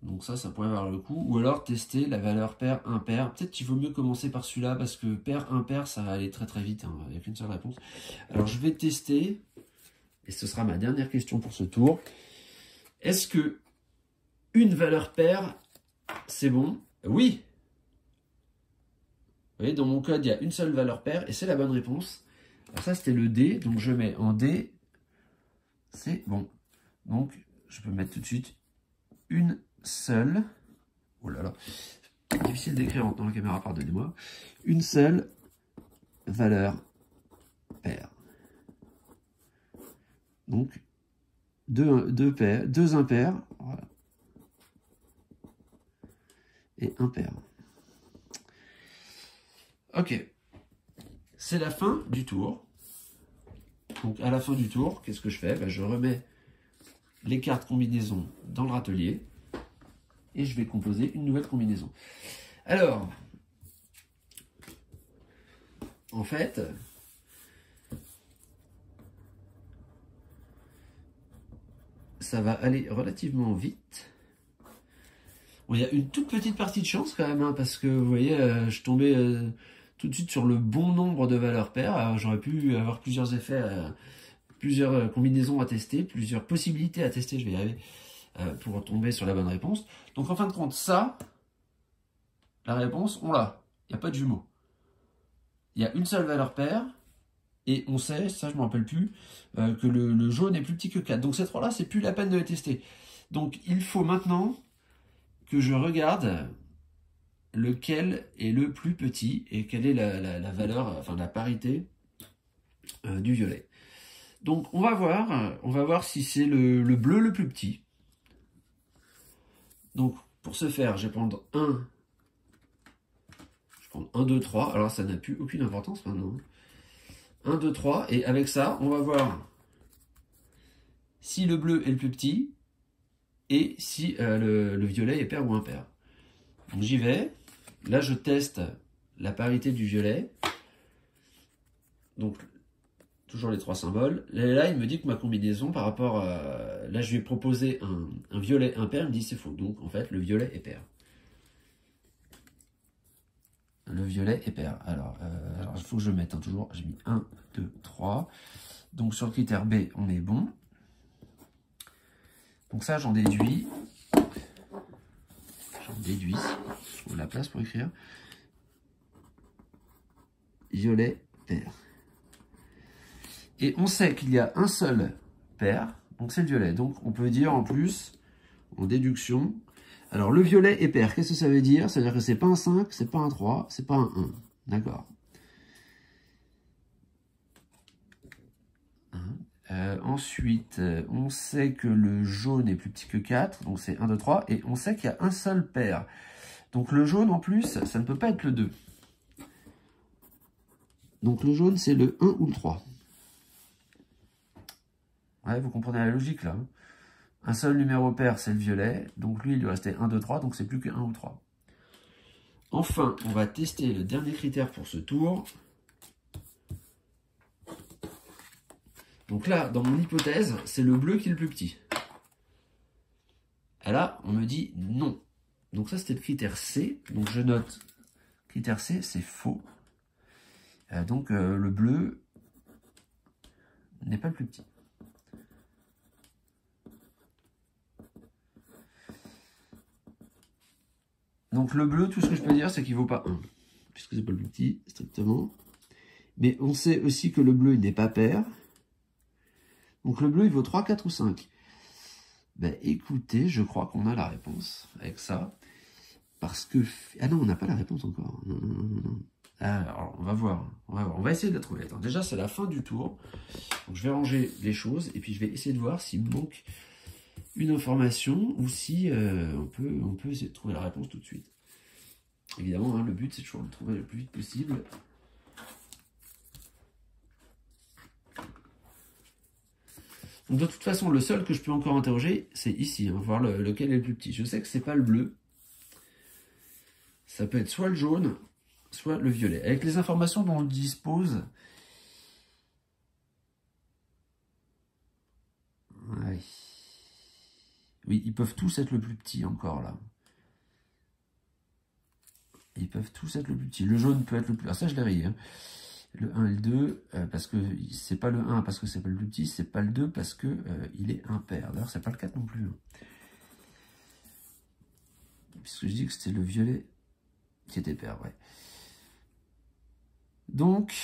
Donc ça pourrait avoir le coup. Ou alors tester la valeur paire, impair. Peut-être qu'il vaut mieux commencer par celui-là, parce que paire, impair, ça va aller très très vite. Hein. Il n'y a qu'une seule réponse. Alors je vais tester, et ce sera ma dernière question pour ce tour. Est-ce que une valeur paire, c'est bon? Oui. Vous voyez, dans mon code, il y a une seule valeur paire, et c'est la bonne réponse. Alors ça, c'était le D, donc je mets en D, c'est bon. Donc, je peux mettre tout de suite une seule, oh là là, difficile d'écrire dans la caméra, pardonnez-moi, une seule valeur paire. Donc, deux impairs, voilà, et un pair. Ok, c'est la fin du tour. Donc, à la fin du tour, qu'est-ce que je fais? Je remets les cartes combinaisons dans le râtelier et je vais composer une nouvelle combinaison. Alors, en fait, ça va aller relativement vite. Bon, il y a une toute petite partie de chance quand même, hein, parce que vous voyez, je tombais tout de suite sur le bon nombre de valeurs paires. J'aurais pu avoir plusieurs effets, plusieurs combinaisons à tester, plusieurs possibilités à tester, je vais y arriver, pour tomber sur la bonne réponse. Donc en fin de compte, ça, la réponse, on l'a. Il n'y a pas de jumeaux. Il y a une seule valeur paire, et on sait, ça je ne me rappelle plus, que le jaune est plus petit que 4. Donc ces trois-là, c'est plus la peine de les tester. Donc il faut maintenant que je regarde lequel est le plus petit et quelle est la valeur, enfin la parité du violet. Donc on va voir si c'est le bleu le plus petit. Donc pour ce faire, je vais prendre 1, 2, 3. Alors ça n'a plus aucune importance maintenant. 1, 2, 3. Et avec ça, on va voir si le bleu est le plus petit et si le violet est pair ou impair. Donc j'y vais. Là, je teste la parité du violet. Donc, toujours les trois symboles. Là, il me dit que ma combinaison, par rapport à... Là, je lui ai proposé un violet impair. Il me dit c'est faux. Donc, en fait, le violet est pair. Le violet est pair. Alors, il faut que je mette toujours... J'ai mis 1, 2, 3. Donc, sur le critère B, on est bon. Donc ça, j'en déduis. Je trouve la place pour écrire. Violet, pair. Et on sait qu'il y a un seul pair, donc c'est le violet. Donc on peut dire en plus, en déduction, alors le violet est pair, qu'est-ce que ça veut dire? Ça veut dire que c'est pas un 5, c'est pas un 3, c'est pas un 1. D'accord. Ensuite, on sait que le jaune est plus petit que 4, donc c'est 1, 2, 3, et on sait qu'il y a un seul pair. Donc le jaune en plus, ça ne peut pas être le 2. Donc le jaune, c'est le 1 ou le 3. Ouais, vous comprenez la logique là. Un seul numéro pair, c'est le violet. Donc lui, il lui restait 1, 2, 3, donc c'est plus que 1 ou 3. Enfin, on va tester le dernier critère pour ce tour. Donc là, dans mon hypothèse, c'est le bleu qui est le plus petit. Et là, on me dit non. Donc ça, c'était le critère C. Donc je note, critère C, c'est faux. Donc le bleu n'est pas le plus petit. Donc le bleu, tout ce que je peux dire, c'est qu'il ne vaut pas 1. Puisque c'est pas le plus petit, strictement. Mais on sait aussi que le bleu, il n'est pas pair. Donc le bleu, il vaut 3, 4 ou 5. Ben écoutez, je crois qu'on a la réponse avec ça. Parce que... Ah non, on n'a pas la réponse encore. Non, non, non, non. Alors, on va voir. On va essayer de la trouver. Attends, déjà, c'est la fin du tour. Donc, je vais ranger les choses et puis je vais essayer de voir s'il me manque une information ou si on peut essayer de trouver la réponse tout de suite. Évidemment, hein, le but, c'est toujours de le trouver le plus vite possible. Donc, de toute façon, le seul que je peux encore interroger, c'est ici. Hein, voir lequel est le plus petit. Je sais que c'est pas le bleu. Ça peut être soit le jaune, soit le violet. Avec les informations dont on dispose... Ouais. Oui, ils peuvent tous être le plus petit encore, là. Ils peuvent tous être le plus petit. Le jaune peut être le plus... Ah, ça, je l'ai rayé. Hein. Le 1 et le 2, parce que c'est pas le 1 parce que c'est pas le plus petit, c'est pas le 2 parce que il est impair. D'ailleurs, c'est pas le 4 non plus. Hein. Puisque je dis que c'était le violet qui était pair, ouais. Donc,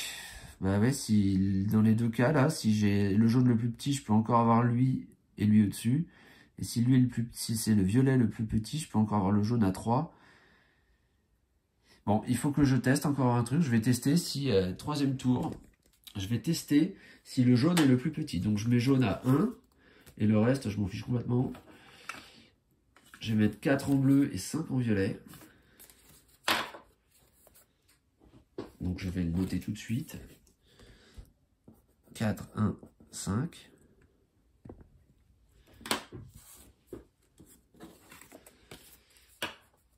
bah ouais, si dans les deux cas, là, si j'ai le jaune le plus petit, je peux encore avoir lui et lui au-dessus. Et si lui est le plus petit, si c'est le violet le plus petit, je peux encore avoir le jaune à 3. Bon, il faut que je teste encore un truc. Je vais tester si, troisième tour, je vais tester si le jaune est le plus petit. Donc je mets jaune à 1 et le reste, je m'en fiche complètement. Je vais mettre 4 en bleu et 5 en violet. Donc je vais le noter tout de suite. 4, 1, 5.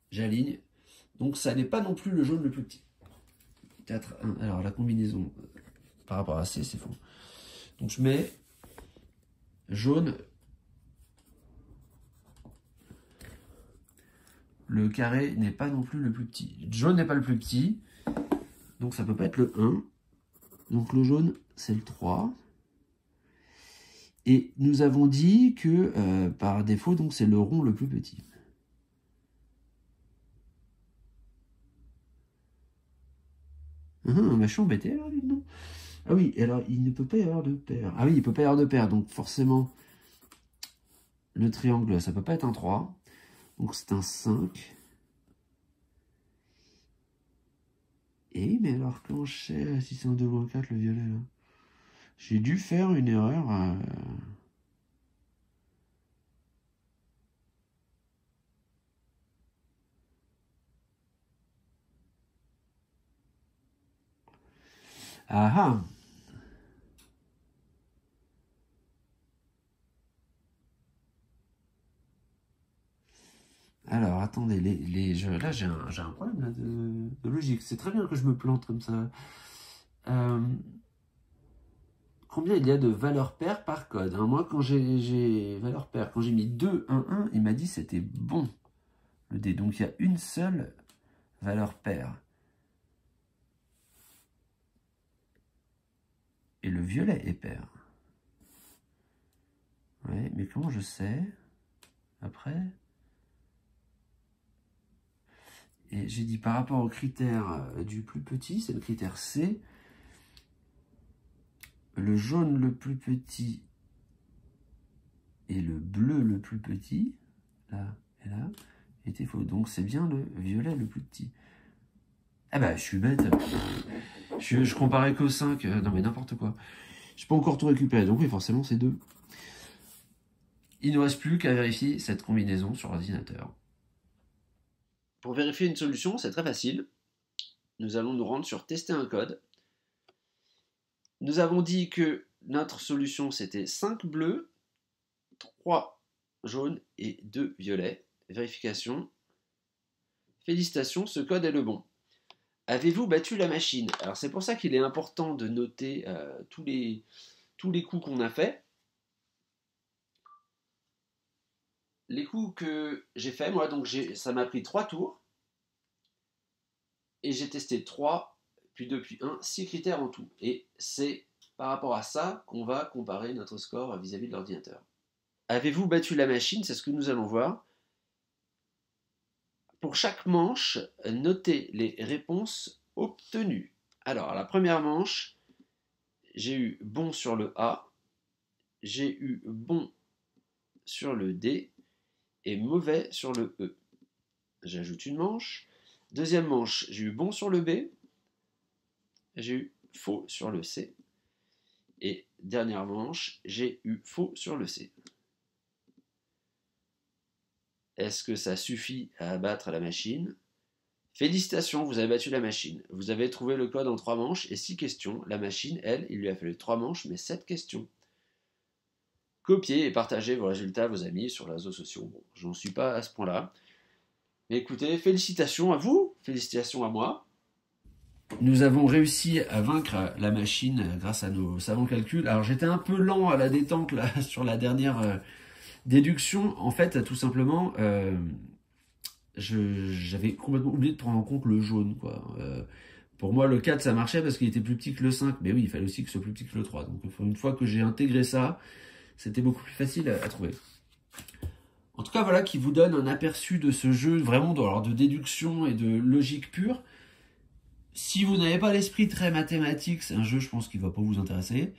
J'aligne. Donc ça n'est pas non plus le jaune le plus petit. 4, 1. Alors la combinaison par rapport à C, c'est faux. Donc je mets jaune. Le carré n'est pas non plus le plus petit. Jaune n'est pas le plus petit. Donc ça peut pas être le 1. Donc le jaune, c'est le 3. Et nous avons dit que par défaut, donc c'est le rond le plus petit. Bah, je suis embêté alors, non. Ah oui, alors il ne peut pas y avoir de paire. Ah oui, il peut pas y avoir de paire, donc forcément, le triangle, ça peut pas être un 3. Donc c'est un 5. Et mais alors quand je sais si c'est un 2 ou un 4, le violet là. J'ai dû faire une erreur. Ah ah. Alors, attendez, là j'ai un problème là, de logique. C'est très bien que je me plante comme ça. Combien il y a de valeurs paires par code, hein? Moi, quand j'ai valeur paire, quand j'ai mis 2, 1, 1, il m'a dit c'était bon, le dé. Donc, il y a une seule valeur paire. Et le violet est pair. Ouais, mais comment je sais? après. Et j'ai dit par rapport au critère du plus petit, c'est le critère C. Le jaune le plus petit et le bleu le plus petit, là et là, était faux. Donc c'est bien le violet le plus petit. Ah bah je suis bête. Je comparais qu'au 5. Non mais n'importe quoi. Je peux encore tout récupérer. Donc oui, forcément c'est 2. Il ne reste plus qu'à vérifier cette combinaison sur l'ordinateur. Pour vérifier une solution, c'est très facile. Nous allons nous rendre sur tester un code. Nous avons dit que notre solution c'était 5 bleus, 3 jaunes et 2 violets. Vérification. Félicitations, ce code est le bon. Avez-vous battu la machine? Alors c'est pour ça qu'il est important de noter tous les coups qu'on a fait. Les coups que j'ai fait, moi, donc ça m'a pris 3 tours. Et j'ai testé 3, puis 2, puis 1, 6 critères en tout. Et c'est par rapport à ça qu'on va comparer notre score vis-à-vis de l'ordinateur. Avez-vous battu la machine? C'est ce que nous allons voir. Pour chaque manche, notez les réponses obtenues. Alors, la première manche, j'ai eu bon sur le A, j'ai eu bon sur le D et mauvais sur le E. J'ajoute une manche. Deuxième manche, j'ai eu bon sur le B, j'ai eu faux sur le C. Et dernière manche, j'ai eu faux sur le C. Est-ce que ça suffit à abattre la machine? Félicitations, vous avez battu la machine. Vous avez trouvé le code en 3 manches et 6 questions. La machine, elle, il lui a fallu 3 manches mais 7 questions. Copiez et partagez vos résultats à vos amis sur les réseaux sociaux. Bon, j'en suis pas à ce point-là. Mais écoutez, félicitations à vous, félicitations à moi. Nous avons réussi à vaincre la machine grâce à nos savants calculs. Alors j'étais un peu lent à la détente là, sur la dernière déduction. En fait, tout simplement, j'avais complètement oublié de prendre en compte le jaune, quoi. Pour moi, le 4, ça marchait parce qu'il était plus petit que le 5. Mais oui, il fallait aussi que ce soit plus petit que le 3. Donc une fois que j'ai intégré ça, c'était beaucoup plus facile à trouver. En tout cas, voilà qui vous donne un aperçu de ce jeu, vraiment de déduction et de logique pure. Si vous n'avez pas l'esprit très mathématique, c'est un jeu, je pense, qui ne va pas vous intéresser.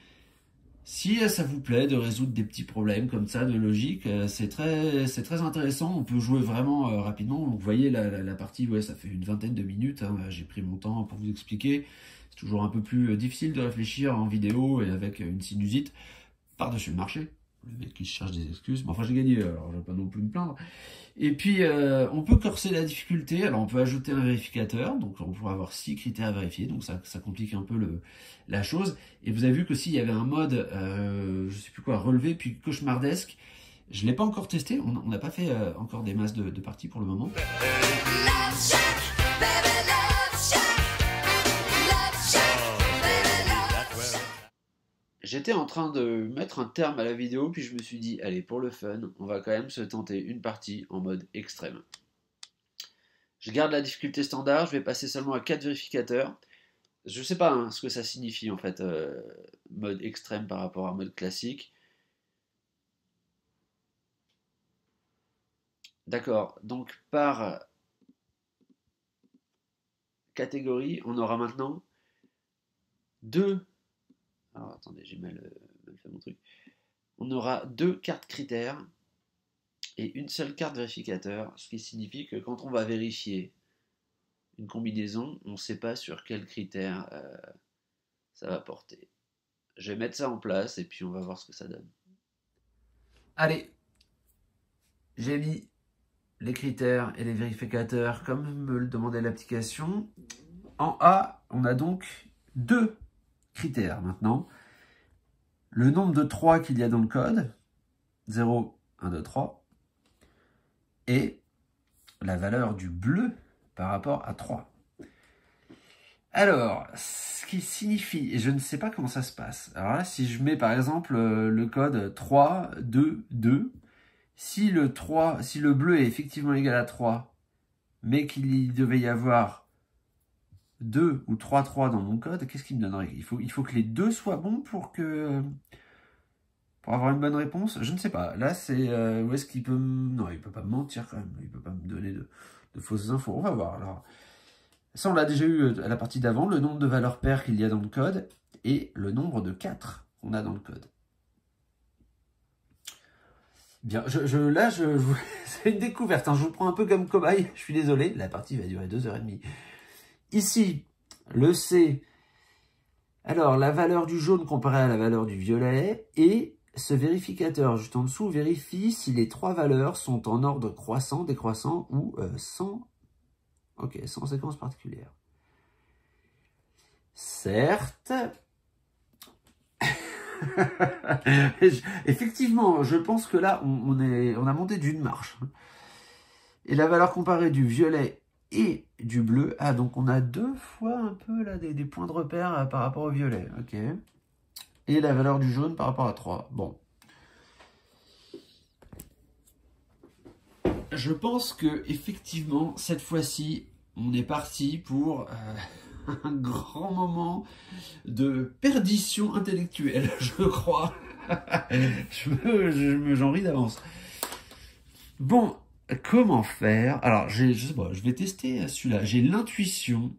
Si ça vous plaît de résoudre des petits problèmes comme ça de logique, c'est très intéressant. On peut jouer vraiment rapidement. Donc, vous voyez, la partie, ouais, ça fait une vingtaine de minutes. Hein. J'ai pris mon temps pour vous expliquer. C'est toujours un peu plus difficile de réfléchir en vidéo et avec une sinusite par-dessus le marché. Le mec qui cherche des excuses. Mais enfin, j'ai gagné, alors je ne vais pas non plus me plaindre. Et puis, on peut corser la difficulté. Alors, on peut ajouter un vérificateur. Donc, on pourra avoir 6 critères à vérifier. Donc, ça complique un peu la chose. Et vous avez vu qu'aussi, il y avait un mode, je sais plus quoi, relevé, puis cauchemardesque. Je ne l'ai pas encore testé. On n'a pas fait encore des masses de parties pour le moment. J'étais en train de mettre un terme à la vidéo, puis je me suis dit, allez, pour le fun, on va quand même se tenter une partie en mode extrême. Je garde la difficulté standard, je vais passer seulement à 4 vérificateurs. Je ne sais pas ce que ça signifie en fait, mode extrême par rapport à mode classique. D'accord, donc par catégorie, on aura maintenant 2... Alors attendez, j'ai mal fait mon truc. On aura 2 cartes critères et une seule carte vérificateur, ce qui signifie que quand on va vérifier une combinaison, on ne sait pas sur quel critère ça va porter. Je vais mettre ça en place et puis on va voir ce que ça donne. Allez, j'ai mis les critères et les vérificateurs comme me le demandait l'application. En A, on a donc 2 critères maintenant. Le nombre de 3 qu'il y a dans le code, 0, 1, 2, 3, et la valeur du bleu par rapport à 3. Alors, ce qui signifie, et je ne sais pas comment ça se passe. Alors là, si je mets par exemple le code 3, 2, 2, si le bleu est effectivement égal à 3, mais qu'il devait y avoir 2 ou 3, 3 dans mon code, qu'est-ce qu'il me donnerait? Il faut que les deux soient bons pour que pour avoir une bonne réponse? Je ne sais pas. Là, c'est où est-ce qu'il peut... Non, il peut pas me mentir quand même. Il peut pas me donner de fausses infos. On va voir. Alors, ça, on l'a déjà eu à la partie d'avant. Le nombre de valeurs paires qu'il y a dans le code et le nombre de 4 qu'on a dans le code. Bien, là, c'est une découverte. Hein. Je vous prends un peu comme cobaye. Je suis désolé. La partie va durer 2h30. Ici, le C... Alors, la valeur du jaune comparée à la valeur du violet, et ce vérificateur juste en dessous vérifie si les 3 valeurs sont en ordre croissant, décroissant ou sans séquence particulière. Certes. Effectivement, je pense que là, on a monté d'une marche. Et la valeur comparée du violet et du bleu. Ah, donc on a 2 fois un peu là des points de repère par rapport au violet. Ok. Et la valeur du jaune par rapport à 3. Bon. Je pense que effectivement, cette fois-ci, on est parti pour un grand moment de perdition intellectuelle, je crois. J'en ris d'avance. Bon. Comment faire? Alors, je sais pas, je vais tester celui-là. J'ai l'intuition.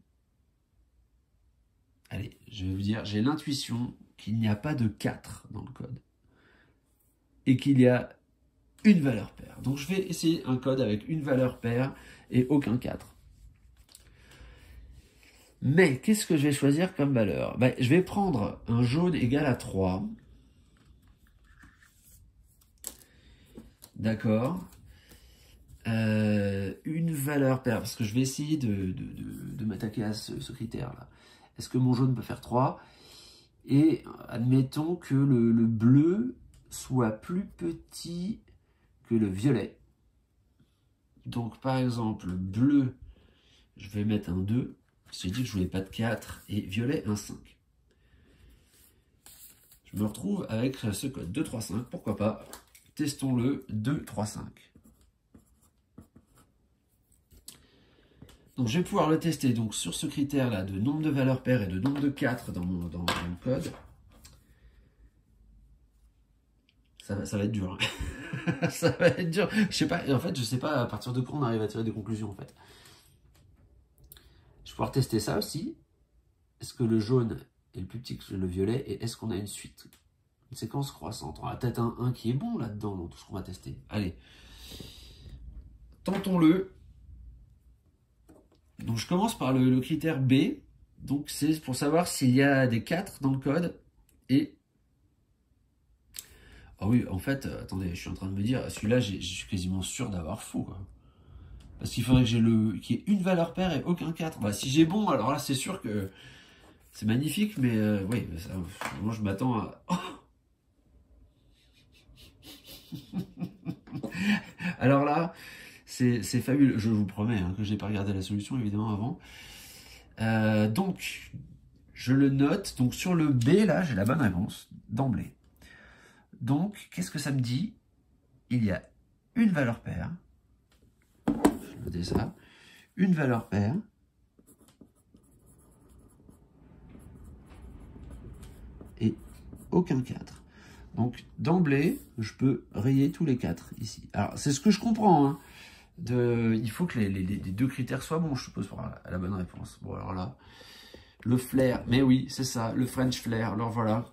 Allez, je vais vous dire, j'ai l'intuition qu'il n'y a pas de 4 dans le code. Et qu'il y a une valeur paire. Donc, je vais essayer un code avec une valeur paire et aucun 4. Mais, qu'est-ce que je vais choisir comme valeur? Ben, je vais prendre un jaune égal à 3. D'accord. Une valeur paire, parce que je vais essayer de m'attaquer à ce critère-là. Est-ce que mon jaune peut faire 3? Et admettons que le bleu soit plus petit que le violet. Donc par exemple, bleu, je vais mettre un 2. J'ai dit que je voulais pas de 4. Et violet, un 5. Je me retrouve avec ce code 2, 3, 5. Pourquoi pas? Testons-le. 2, 3, 5. Donc je vais pouvoir le tester donc, sur ce critère-là de nombre de valeurs paires et de nombre de 4 dans mon code. Ça va être dur. Hein. Ça va être dur. Je sais pas, en fait, je sais pas à partir de quand on arrive à tirer des conclusions en fait. Je vais pouvoir tester ça aussi. Est-ce que le jaune est le plus petit que le violet et est-ce qu'on a une suite? Une séquence croissante. On a peut-être un 1 qui est bon là-dedans dans tout ce qu'on va tester. Allez. Tentons-le. Donc je commence par le critère B. Donc c'est pour savoir s'il y a des 4 dans le code. Et... Ah oui, en fait, attendez, je suis en train de me dire, celui-là, je suis quasiment sûr d'avoir faux. Quoi. Parce qu'il faudrait que j'ai qu'il y ait une valeur paire et aucun 4. Bah, si j'ai bon, alors là, c'est sûr que c'est magnifique, mais oui, ça, moi je m'attends à... Oh. Alors là, c'est fabuleux. Je vous promets hein, que je n'ai pas regardé la solution, évidemment, avant. Donc, je le note. Donc, sur le B, là, j'ai la bonne réponse d'emblée. Donc, qu'est-ce que ça me dit? Il y a une valeur paire. Je vais noter ça. Une valeur paire. Et aucun 4. Donc, d'emblée, je peux rayer tous les 4 ici. Alors, c'est ce que je comprends. Hein, il faut que les 2 critères soient bons, je suppose, pour la bonne réponse. Bon, alors là, le flair. Mais oui, c'est ça, le French flair. Alors, voilà.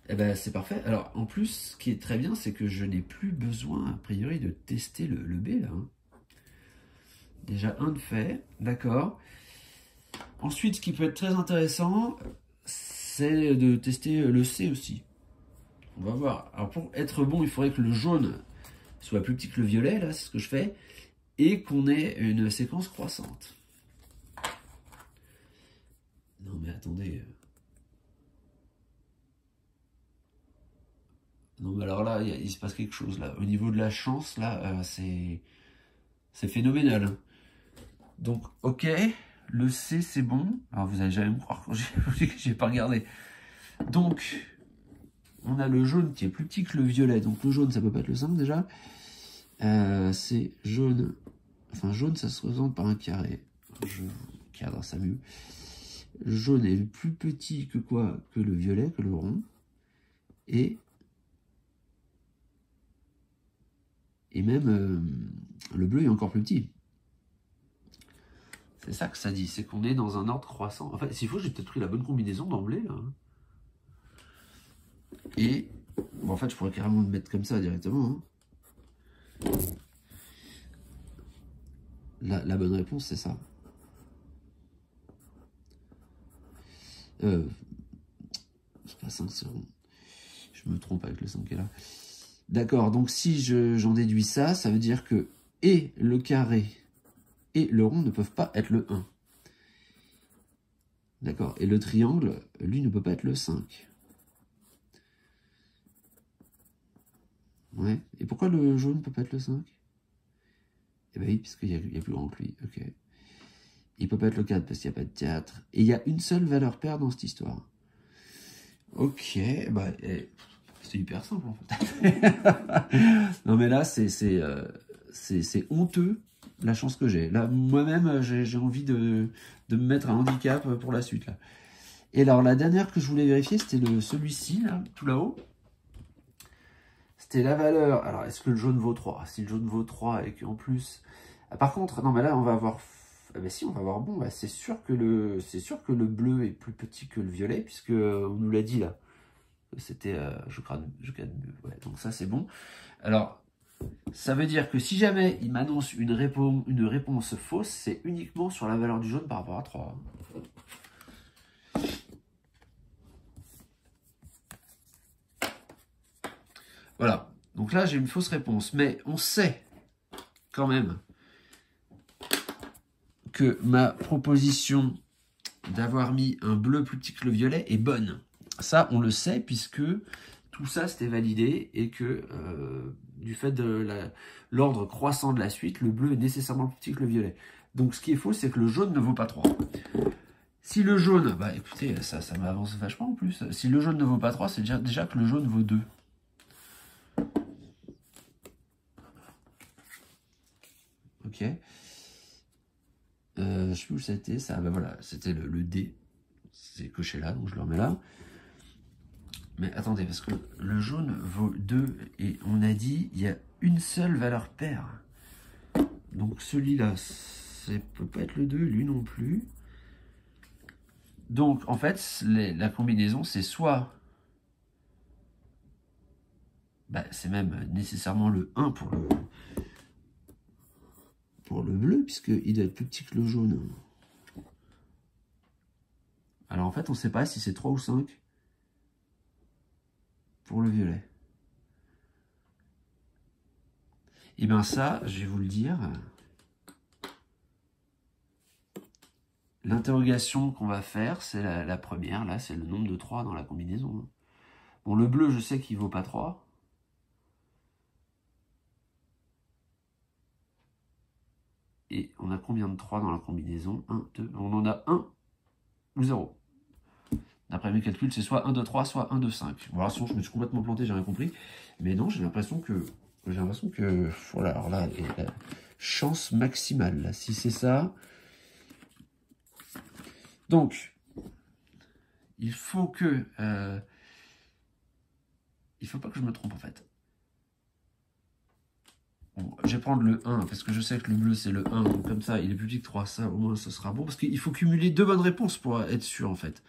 Eh ben, c'est parfait. Alors, en plus, ce qui est très bien, c'est que je n'ai plus besoin, a priori, de tester le B, là. Hein. Déjà, un de fait. D'accord. Ensuite, ce qui peut être très intéressant, c'est de tester le C aussi. On va voir. Alors, pour être bon, il faudrait que le jaune soit plus petit que le violet, là, c'est ce que je fais, et qu'on ait une séquence croissante. Non, mais attendez... Non, mais alors là, il se passe quelque chose, là. Au niveau de la chance, là, c'est phénoménal. Donc, ok, le C, c'est bon. Alors, vous n'allez jamais me croire quand j'ai pas regardé. Donc, on a le jaune qui est plus petit que le violet. Donc, le jaune, ça peut pas être le 5, déjà. C'est jaune. Enfin, jaune, ça se représente par un carré. Je cadre ça mieux. Le jaune est plus petit que quoi? Que le violet, que le rond. et même le bleu est encore plus petit. C'est ça que ça dit, c'est qu'on est dans un ordre croissant. En fait, s'il faut, j'ai peut-être pris la bonne combinaison d'emblée, là. Et, bon, en fait, je pourrais carrément le mettre comme ça directement. Hein. La bonne réponse, c'est ça. C'est pas 5, c'est rond. Je me trompe avec le 5 qui est là. D'accord, donc si j'en déduis ça, ça veut dire que et le carré et le rond ne peuvent pas être le 1. D'accord, et le triangle, lui, ne peut pas être le 5. Ouais, et pourquoi le jaune ne peut pas être le 5? Eh bien oui, puisqu'il y a plus grand que lui, ok. Il peut pas être le 4 parce qu'il n'y a pas de 4. Et il y a une seule valeur paire dans cette histoire. Ok, bah, c'est hyper simple en fait. Non mais là, c'est honteux la chance que j'ai. Là, moi-même, j'ai envie de me mettre un handicap pour la suite. Là. Et alors, la dernière que je voulais vérifier, c'était celui-ci, là, tout là-haut. C'était la valeur. Alors, est-ce que le jaune vaut 3? Si le jaune vaut 3 et qu'en plus... Ah, par contre, non mais là, on va avoir... Ah ben si, on va voir bon, bah c'est sûr que le bleu est plus petit que le violet, puisque on nous l'a dit là. C'était je crâne mieux. Ouais, donc ça c'est bon. Alors, ça veut dire que si jamais il m'annonce une réponse fausse, c'est uniquement sur la valeur du jaune par rapport à 3. Voilà. Donc là, j'ai une fausse réponse. Mais on sait quand même que ma proposition d'avoir mis un bleu plus petit que le violet est bonne. Ça, on le sait, puisque tout ça, c'était validé, et que du fait de l'ordre croissant de la suite, le bleu est nécessairement plus petit que le violet. Donc, ce qui est faux, c'est que le jaune ne vaut pas 3. Si le jaune, bah écoutez, ça m'avance vachement en plus. Si le jaune ne vaut pas 3, c'est déjà que le jaune vaut 2. Ok. Je sais plus où c'était, ça. Ben voilà, c'était le D. C'est coché là, donc je le remets là. Mais attendez, parce que le jaune vaut 2, et on a dit, il y a une seule valeur paire. Donc celui-là, ça peut pas être le 2, lui non plus. Donc, en fait, la combinaison, c'est soit... Bah, c'est même nécessairement le 1 pour le bleu, puisqu'il doit être plus petit que le jaune. Alors, en fait, on ne sait pas si c'est 3 ou 5 pour le violet. Et bien ça, je vais vous le dire... L'interrogation qu'on va faire, c'est la première, là, c'est le nombre de 3 dans la combinaison. Bon, le bleu, je sais qu'il ne vaut pas 3. Et on a combien de 3 dans la combinaison? 1, 2, on en a 1 ou 0. D'après mes calculs, c'est soit 1, 2, 3, soit 1, 2, 5. Bon, alors, sinon, je me suis complètement planté, j'ai rien compris. Mais non, j'ai l'impression que... Voilà, alors là, la chance maximale, là, si c'est ça... Donc, il faut que... il faut pas que je me trompe, en fait. Bon, je vais prendre le 1, parce que je sais que le bleu, c'est le 1. Donc, comme ça, il est plus petit que 3. Ça, au moins, ce sera bon. Parce qu'il faut cumuler 2 bonnes réponses pour être sûr, en fait.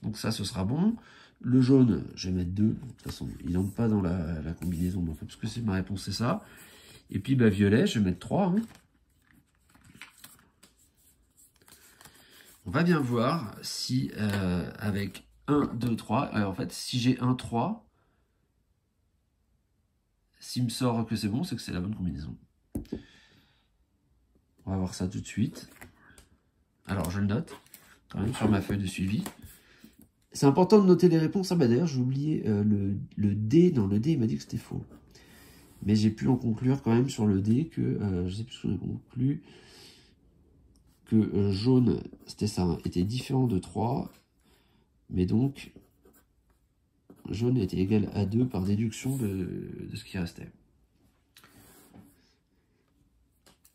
Donc, ça, ce sera bon. Le jaune, je vais mettre 2. De toute façon, il n'entre pas dans la combinaison. Donc, parce que ma réponse, c'est ça. Et puis, bah, violet, je vais mettre 3. Hein. On va bien voir si, avec 1, 2, 3, en fait, si j'ai 1, 3, s'il me sort que c'est bon, c'est que c'est la bonne combinaison. On va voir ça tout de suite. Alors, je le note, quand même, sur ma feuille de suivi. C'est important de noter les réponses. Ah bah d'ailleurs, j'ai oublié le D. Dans le D, il m'a dit que c'était faux. Mais j'ai pu en conclure quand même sur le D que, je sais plus ce qu'on a conclu, que jaune, c'était ça, était différent de 3. Mais donc, jaune était égal à 2 par déduction de ce qui restait.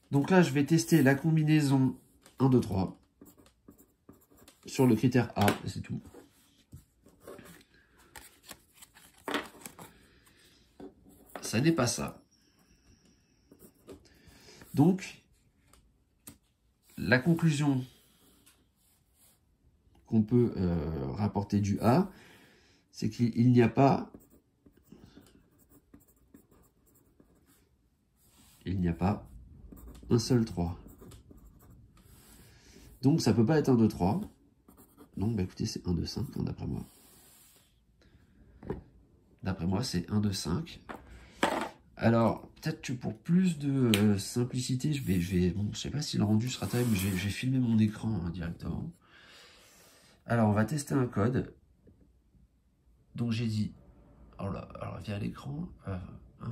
Donc là, je vais tester la combinaison 1, 2, 3 sur le critère A, c'est tout. ça n'est pas ça. Donc, la conclusion qu'on peut rapporter du A, c'est qu'il n'y a pas un seul 3. Donc ça peut pas être un 2, 3. Donc bah écoutez, c'est 1, 2, 5 hein, d'après moi. D'après moi, c'est 1, 2, 5. Alors, peut-être que pour plus de simplicité, bon, je sais pas si le rendu sera terrible, mais je vais filmer mon écran hein, directement. Alors, on va tester un code. Donc j'ai dit, alors via l'écran, 1,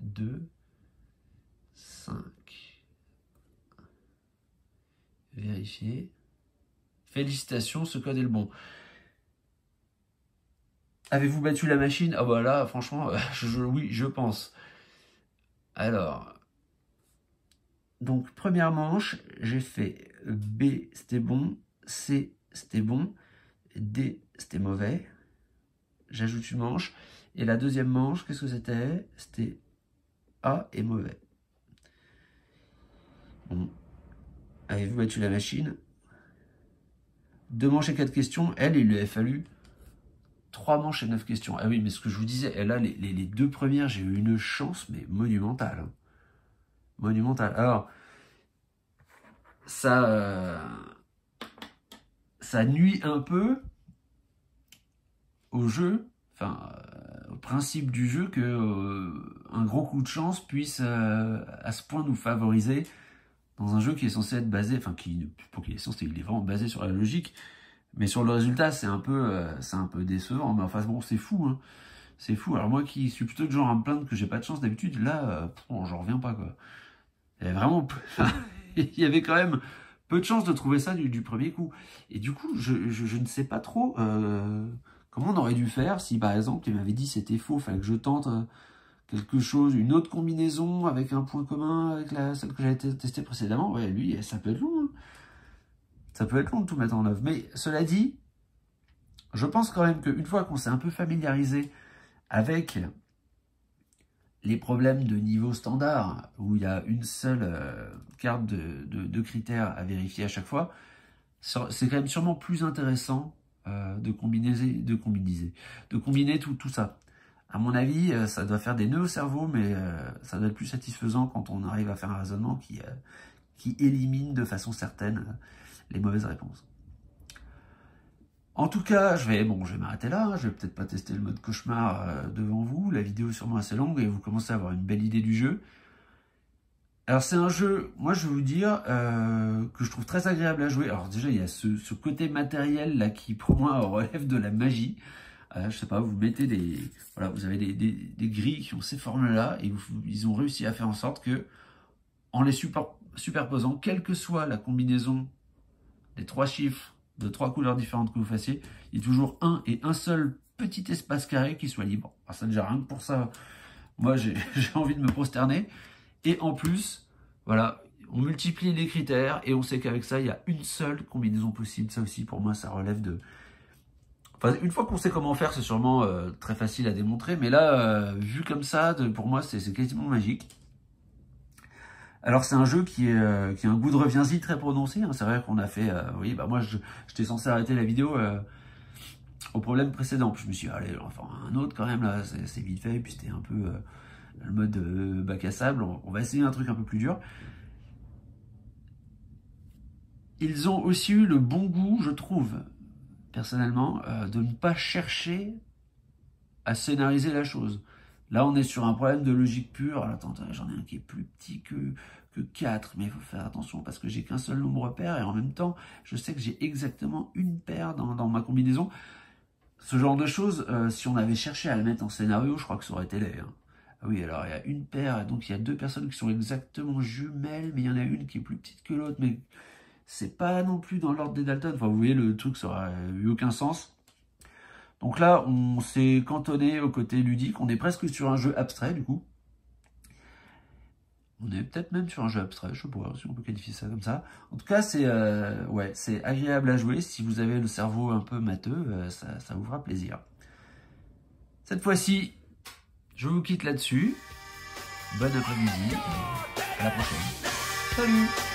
2, 5. Vérifier. Félicitations, ce code est le bon. Avez-vous battu la machine? Ah bah là, franchement, oui, je pense. Alors, donc première manche, j'ai fait B, c'était bon, C, c'était bon, D, c'était mauvais. J'ajoute une manche. Et la deuxième manche, qu'est-ce que c'était? C'était A et mauvais. Bon. Avez-vous battu la machine? 2 manches et 4 questions. Elle, il lui a fallu 3 manches et 9 questions. Ah oui, mais ce que je vous disais, elle, là, les 2 premières, j'ai eu une chance, mais monumentale. Hein. Monumentale. Alors, ça nuit un peu au jeu, enfin, au principe du jeu, que un gros coup de chance puisse à ce point nous favoriser dans un jeu qui est censé être basé, enfin, il est vraiment basé sur la logique, mais sur le résultat, c'est un peu décevant. Mais enfin, bon, c'est fou, hein. C'est fou. Alors moi qui suis plutôt de genre à me plaindre que j'ai pas de chance d'habitude, là, j'en reviens pas, quoi. Il y avait vraiment, il y avait quand même peu de chance de trouver ça du premier coup. Et du coup, je ne sais pas trop comment on aurait dû faire si, par exemple, il m'avait dit c'était faux, fallait que je tente quelque chose, une autre combinaison avec un point commun avec celle que j'avais testée précédemment. Ouais, lui, ça peut être long. Hein. Ça peut être long de tout mettre en œuvre. Mais cela dit, je pense quand même qu'une fois qu'on s'est un peu familiarisé avec les problèmes de niveau standard, où il y a une seule carte de critères à vérifier à chaque fois, c'est quand même sûrement plus intéressant de combiner tout ça. À mon avis, ça doit faire des nœuds au cerveau, mais ça doit être plus satisfaisant quand on arrive à faire un raisonnement qui élimine de façon certaine les mauvaises réponses. En tout cas, je vais m'arrêter là. Hein. Je vais peut-être pas tester le mode cauchemar devant vous. La vidéo est sûrement assez longue et vous commencez à avoir une belle idée du jeu. Alors c'est un jeu, moi je vais vous dire, que je trouve très agréable à jouer. Alors déjà, il y a ce côté matériel là qui pour moi relève de la magie. Je sais pas, vous mettez voilà, vous avez des grilles qui ont ces formes-là et ils ont réussi à faire en sorte que, en les superposant, quelle que soit la combinaison des 3 chiffres de 3 couleurs différentes que vous fassiez, il y a toujours un seul petit espace carré qui soit libre. Alors ça déjà rien que pour ça, moi j'ai envie de me prosterner. Et en plus, voilà, on multiplie les critères et on sait qu'avec ça, il y a une seule combinaison possible. Ça aussi, pour moi, ça relève de... Enfin, une fois qu'on sait comment faire, c'est sûrement très facile à démontrer. Mais là, vu comme ça, pour moi, c'est quasiment magique. Alors, c'est un jeu qui a un goût de reviens-y très prononcé. Hein. C'est vrai qu'on a fait... vous voyez, bah, moi, j'étais censé arrêter la vidéo au problème précédent. Puis je me suis dit, allez, enfin, un autre quand même, là, c'est vite fait. Puis c'était un peu... le mode bac à sable, on va essayer un truc un peu plus dur. Ils ont aussi eu le bon goût, je trouve, personnellement, de ne pas chercher à scénariser la chose. Là, on est sur un problème de logique pure. Alors, attends, j'en ai un qui est plus petit que 4, mais il faut faire attention parce que j'ai qu'un seul nombre pair et en même temps, je sais que j'ai exactement une paire dans ma combinaison. Ce genre de choses, si on avait cherché à le mettre en scénario, je crois que ça aurait été laid. Hein. Ah oui, alors il y a une paire, donc il y a 2 personnes qui sont exactement jumelles, mais il y en a une qui est plus petite que l'autre, mais c'est pas non plus dans l'ordre des Dalton. Enfin, vous voyez, le truc, ça aurait eu aucun sens. Donc là, on s'est cantonné au côté ludique, on est presque sur un jeu abstrait, du coup. On est peut-être même sur un jeu abstrait, je sais pas si on peut qualifier ça comme ça. En tout cas, c'est agréable à jouer. Si vous avez le cerveau un peu matheux, ça vous fera plaisir. Cette fois-ci, je vous quitte là-dessus. bon après-midi, et à la prochaine. Salut!